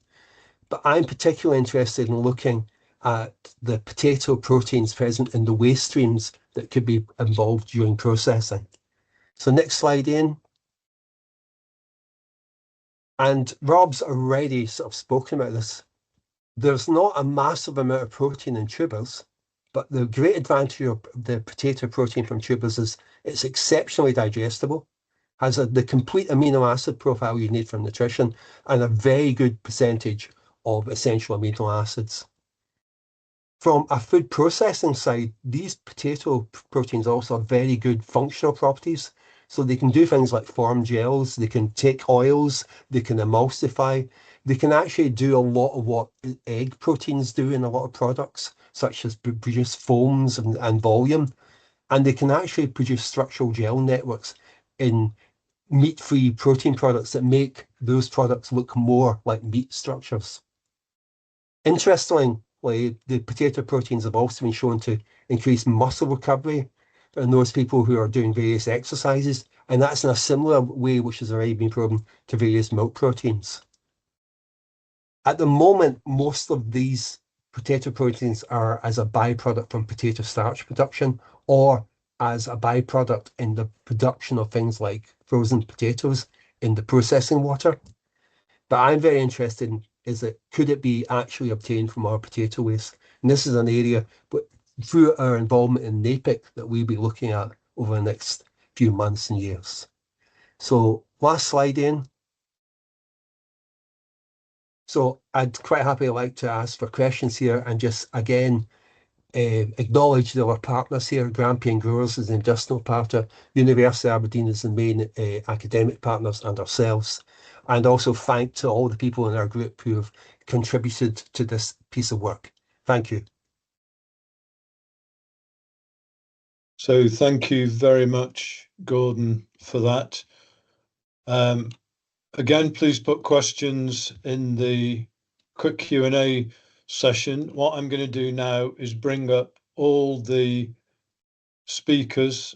G: But I'm particularly interested in looking at the potato proteins present in the waste streams that could be involved during processing. So next slide, Ian. And Rob's already sort of spoken about this. There's not a massive amount of protein in tubers, but the great advantage of the potato protein from tubers is it's exceptionally digestible, has the complete amino acid profile you need for nutrition, and a very good percentage of essential amino acids. From a food processing side, these potato proteins also have very good functional properties. So they can do things like form gels, they can take oils, they can emulsify, they can actually do a lot of what egg proteins do in a lot of products, such as produce foams and volume. And they can actually produce structural gel networks in meat-free protein products that make those products look more like meat structures. Interestingly, the potato proteins have also been shown to increase muscle recovery in those people who are doing various exercises, and that's in a similar way which has already been proven to various milk proteins. At the moment, most of these potato proteins are as a byproduct from potato starch production or as a byproduct in the production of things like frozen potatoes in the processing water. But I'm very interested in is that could it be actually obtained from our potato waste? And this is an area, but through our involvement in NPIC, that we'll be looking at over the next few months and years. So last slide, Ian. So I'd quite happily like to ask for questions here and just again acknowledge that our partners here, Grampian Growers is the industrial partner, University of Aberdeen is the main academic partners, and ourselves. And also thank to all the people in our group who have contributed to this piece of work. Thank you.
A: So thank you very much, Gordon, for that. Again, please put questions in the quick Q&A session. What I'm going to do now is bring up all the speakers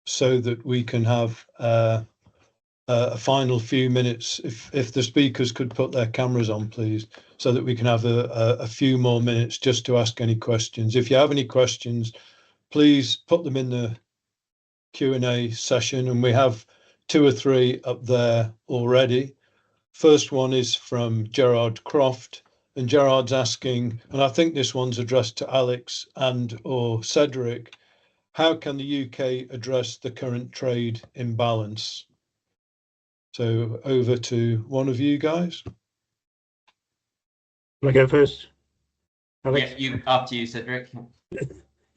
A: so that we can have a final few minutes. If the speakers could put their cameras on, please, so that we can have a few more minutes just to ask any questions. If you have any questions, please put them in the Q&A session, and we have 2 or 3 up there already. First one is from Gerard Croft, and Gerard's asking, and I think this one's addressed to Alex and or Cedric, how can the UK address the current trade imbalance? So over to one of you guys.
D: Will I go first, Alex?
C: Yeah, after you, Cedric.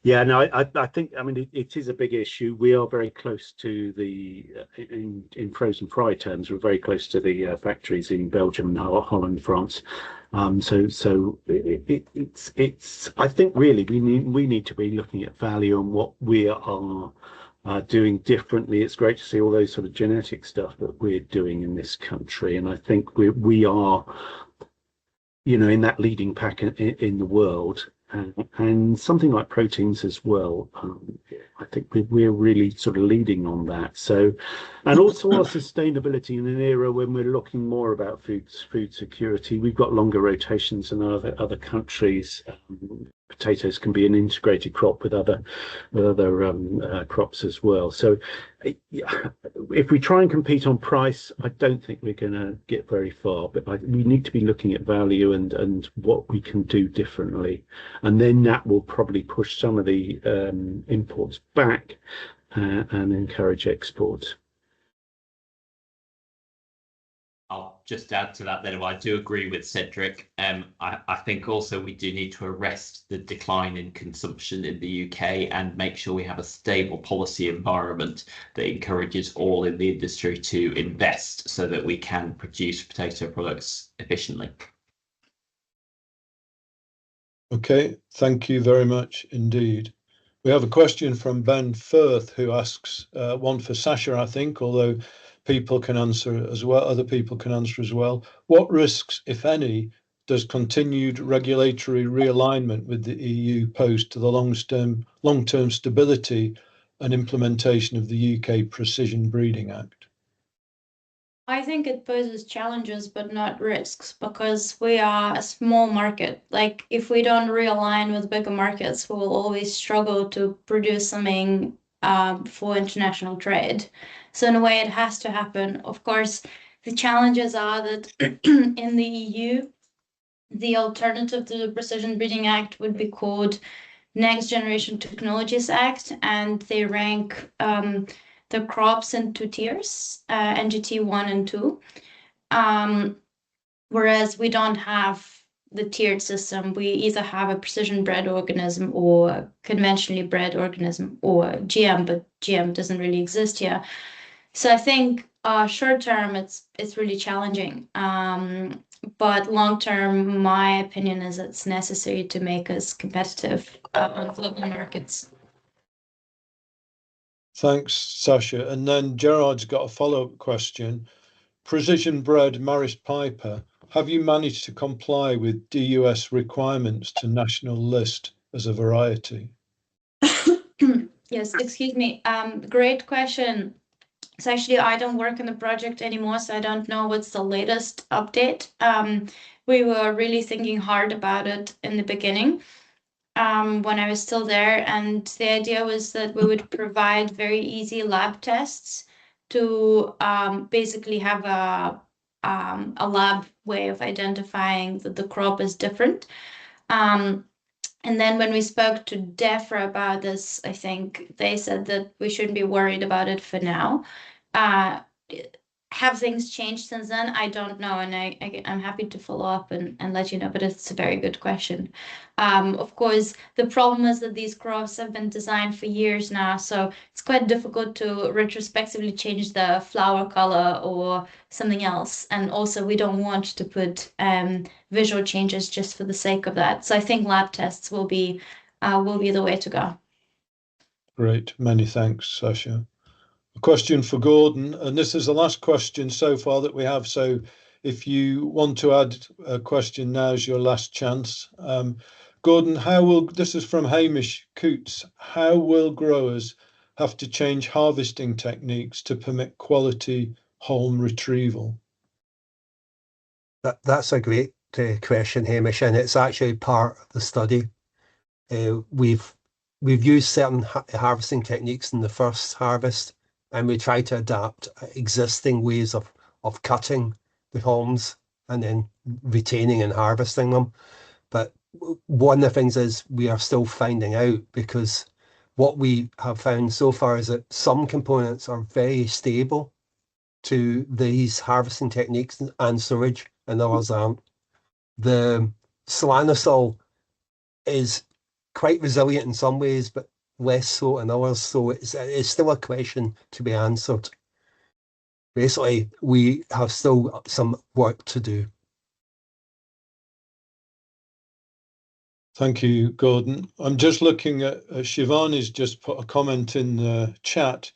D: Yeah, no, I think, I mean, it is a big issue. We are very close to the, in frozen fry terms, we're very close to the factories in Belgium, Holland, France. So it's, I think really we need to be looking at value and what we are doing differently. It's great to see all those sort of genetic stuff that we're doing in this country. And I think we are, you know, in that leading pack in the world. And something like proteins as well. I think we're really sort of leading on that. So, and also our sustainability in an era when we're looking more about food security. We've got longer rotations than other countries. Potatoes can be an integrated crop with other crops as well. So, if we try and compete on price, I don't think we're going to get very far. But we need to be looking at value and what we can do differently, and then that will probably push some of the imports back and encourage export.
C: I'll just add to that then. I do agree with Cedric. I think also we do need to arrest the decline in consumption in the UK and make sure we have a stable policy environment that encourages all in the industry to invest so that we can produce potato products efficiently.
A: Okay, thank you very much indeed. We have a question from Ben Firth who asks, one for Sasha, I think, although people can answer as well, other people can answer as well. What risks, if any, does continued regulatory realignment with the EU pose to the long-term stability and implementation of the UK Precision Breeding Act?
F: I think it poses challenges, but not risks, because we are a small market. Like, if we don't realign with bigger markets, we will always struggle to produce something for international trade. So in a way, it has to happen. Of course, The challenges are that in the EU, the alternative to the Precision Breeding Act would be called Next Generation Technologies Act, and they rank the crops in 2 tiers, NGT 1 and 2. Whereas we don't have the tiered system. We either have a precision bred organism or a conventionally bred organism or GM, but GM doesn't really exist here. So I think short term it's really challenging. But long term, my opinion is it's necessary to make us competitive on global markets.
A: Thanks, Sasha. And then Gerard's got a follow-up question. Precision bred Maris Piper, have you managed to comply with DUS requirements to national list as a variety?
F: Yes, excuse me. Great question. So actually, I don't work on the project anymore, so I don't know what's the latest update. We were really thinking hard about it in the beginning when I was still there, and the idea was that we would provide very easy lab tests to basically have a lab way of identifying that the crop is different. And then when we spoke to DEFRA about this, I think they said that we shouldn't be worried about it for now. Have things changed since then? I don't know, and I'm happy to follow up and let you know, but it's a very good question. Of course, the problem is that these crops have been designed for years now, so it's quite difficult to retrospectively change the flower color or something else. And also, we don't want to put visual changes just for the sake of that. So I think lab tests will be the way to go.
A: Great, many thanks, Sasha. A question for Gordon, and this is the last question so far that we have. So if you want to add a question, now's your last chance. Gordon, this is from Hamish Coots, how will growers have to change harvesting techniques to permit quality home retrieval?
G: That's a great question, Hamish, and it's actually part of the study. We've used certain harvesting techniques in the first harvest, and we try to adapt existing ways of cutting the haulms and then retaining and harvesting them. But one of the things is we are still finding out, because what we have found so far is that some components are very stable to these harvesting techniques and storage, and others aren't. The solanosol is quite resilient in some ways, but less so in others. So it's still a question to be answered. Basically, we have still some work to do.
A: Thank you, Gordon. I'm just looking at Shivani's just put a comment in the chat.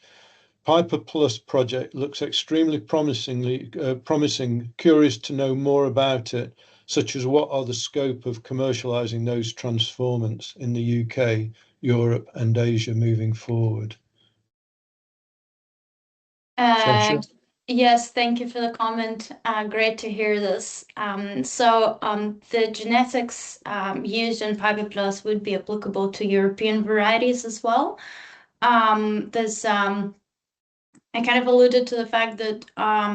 A: Piper Plus project looks extremely promising. Curious to know more about it, such as what are the scope of commercializing those transformants in the UK, Europe and Asia moving forward?
F: Yes, thank you for the comment. Great to hear this. The genetics used in Piper Plus would be applicable to European varieties as well. I kind of alluded to the fact that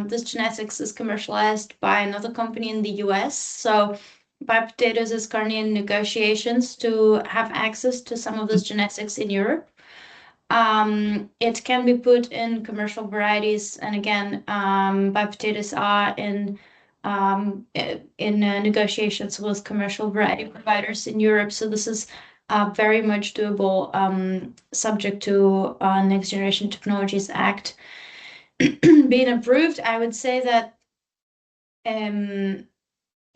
F: this genetics is commercialized by another company in the US. So Piper Potatoes is currently in negotiations to have access to some of this genetics in Europe. It can be put in commercial varieties, and again, Piper Potatoes are in negotiations with commercial variety providers in Europe. So this is very much doable, subject to Next Generation Technologies Act being approved. I would say that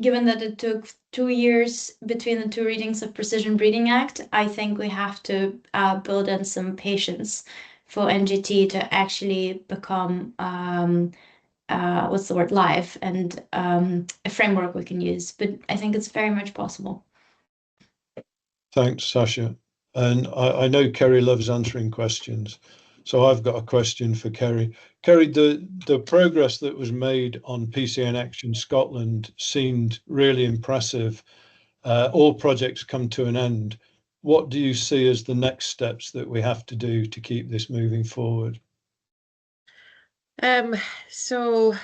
F: given that it took 2 years between the 2 readings of Precision Breeding Act, I think we have to build in some patience for NGT to actually become live and a framework we can use. But I think it's very much possible.
A: Thanks, Sasha. And I know Kerry loves answering questions, so I've got a question for Kerry. Kerry, the progress that was made on PCN Action Scotland seemed really impressive. All projects come to an end. What do you see as the next steps that we have to do to keep this moving forward?
E: So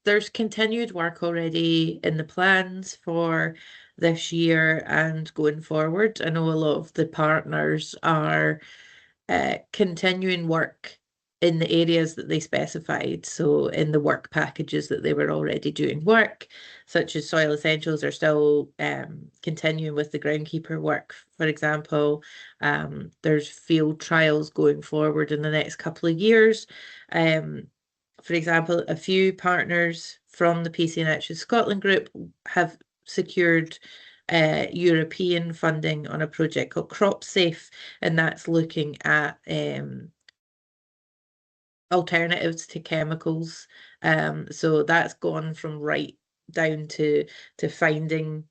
E: there's continued work already in the plans for this year and going forward. I know a lot of the partners are continuing work in the areas that they specified. So in the work packages that they were already doing work, such as soil essentials, are still continuing with the groundkeeper work, for example. There's field trials going forward in the next couple of years. For example, a few partners from the PC&H's Scotland group have secured European funding on a project called Crop Safe, and that's looking at alternatives to chemicals. So that's gone from right down to finding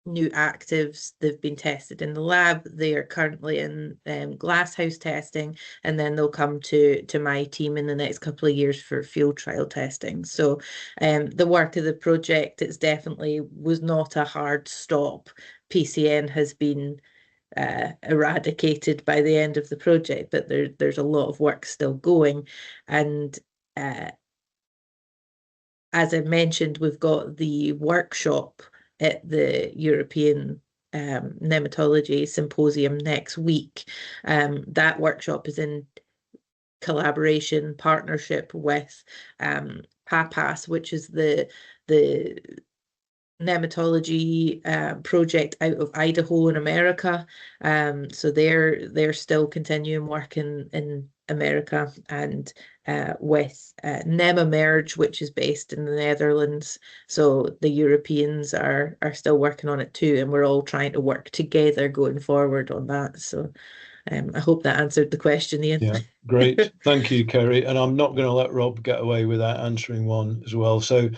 E: new actives. They've been tested in the lab. They are currently in glasshouse testing, and then they'll come to my team in the next couple of years for field trial testing. So the work of the project, it's definitely was not a hard stop. PCN has been eradicated by the end of the project, but there's a lot of work still going. And as I mentioned, we've got the workshop at the European Nematology Symposium next week. That workshop is in collaboration, partnership with PAPAS, which is the nematology project out of Idaho in America. So they're still continuing work in America, and with NemaMerge, which is based in the Netherlands. So the Europeans are still working on it too, and we're all trying to work together going forward on that. So I hope that answered the question, Ian.
A: Yeah, great. Thank you, Kerry. And I'm not going to let Rob get away without answering one as well. So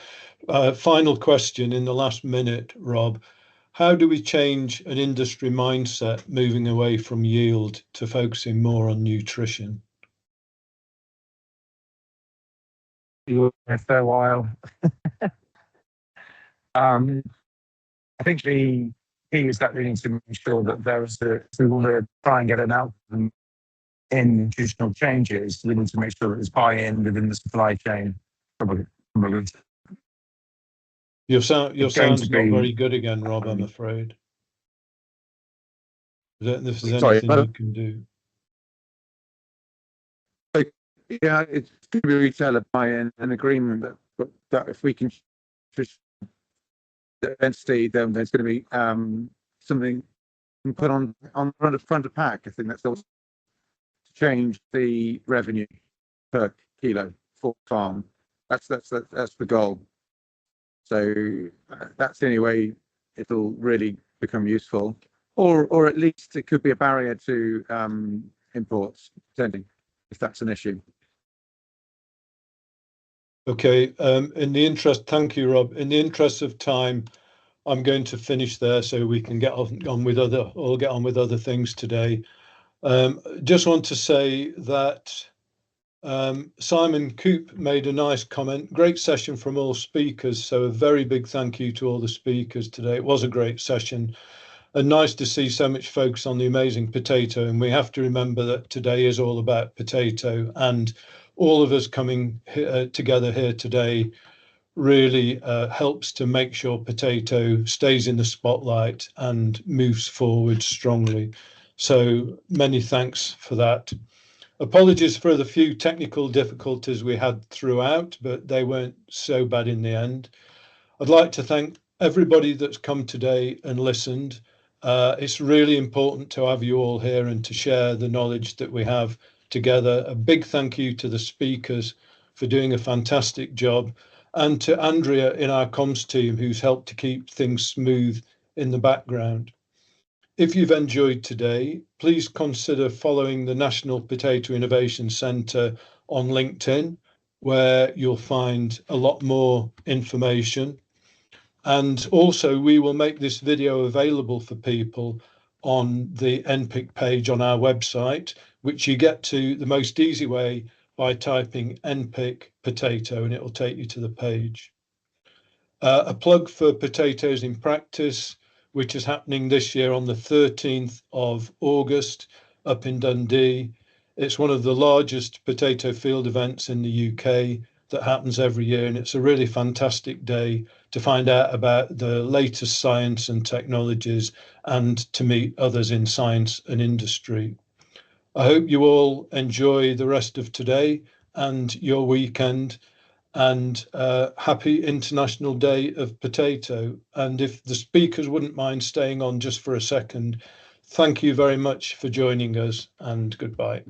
A: final question in the last minute, Rob. How do we change an industry mindset moving away from yield to focusing more on nutrition?
B: For a while. I think the key is that we need to make sure that we want to try and get an outcome in nutritional changes. We need to make sure that there's buy-in within the supply chain.
A: Your sound's not very good again, Rob, I'm afraid. I don't know if there's anything you can do.
H: Yeah, it's going to be retailer buy-in and agreement that if we can just the entity, then there's going to be something we can put on front of pack. I think that's also to change the revenue per kilo for farm. That's the goal. So that's the only way it'll really become useful, or at least it could be a barrier to imports, depending if that's an issue.
A: Okay, thank you, Rob. In the interest of time, I'm going to finish there so we can get on with other things today. Just want to say that Simon Coop made a nice comment. Great session from all speakers. So a very big thank you to all the speakers today. It was a great session, and nice to see so much focus on the amazing potato. And we have to remember that today is all about potato, and all of us coming together here today really helps to make sure potato stays in the spotlight and moves forward strongly. So many thanks for that. Apologies for the few technical difficulties we had throughout, but they weren't so bad in the end. I'd like to thank everybody that's come today and listened. It's really important to have you all here and to share the knowledge that we have together. A big thank you to the speakers for doing a fantastic job, and to Andrea in our comms team, who's helped to keep things smooth in the background. If you've enjoyed today, please consider following the National Potato Innovation Centre on LinkedIn, where you'll find a lot more information. And also, we will make this video available for people on the NPIC page on our website, which you get to the most easy way by typing NPIC potato, and it will take you to the page. A plug for Potatoes in Practice, which is happening this year on the 13th of August up in Dundee. It's one of the largest potato field events in the UK. that happens every year, and it's a really fantastic day to find out about the latest science and technologies and to meet others in science and industry. I hope you all enjoy the rest of today and your weekend, and happy International Day of Potato. And if the speakers wouldn't mind staying on just for a second, thank you very much for joining us, and goodbye.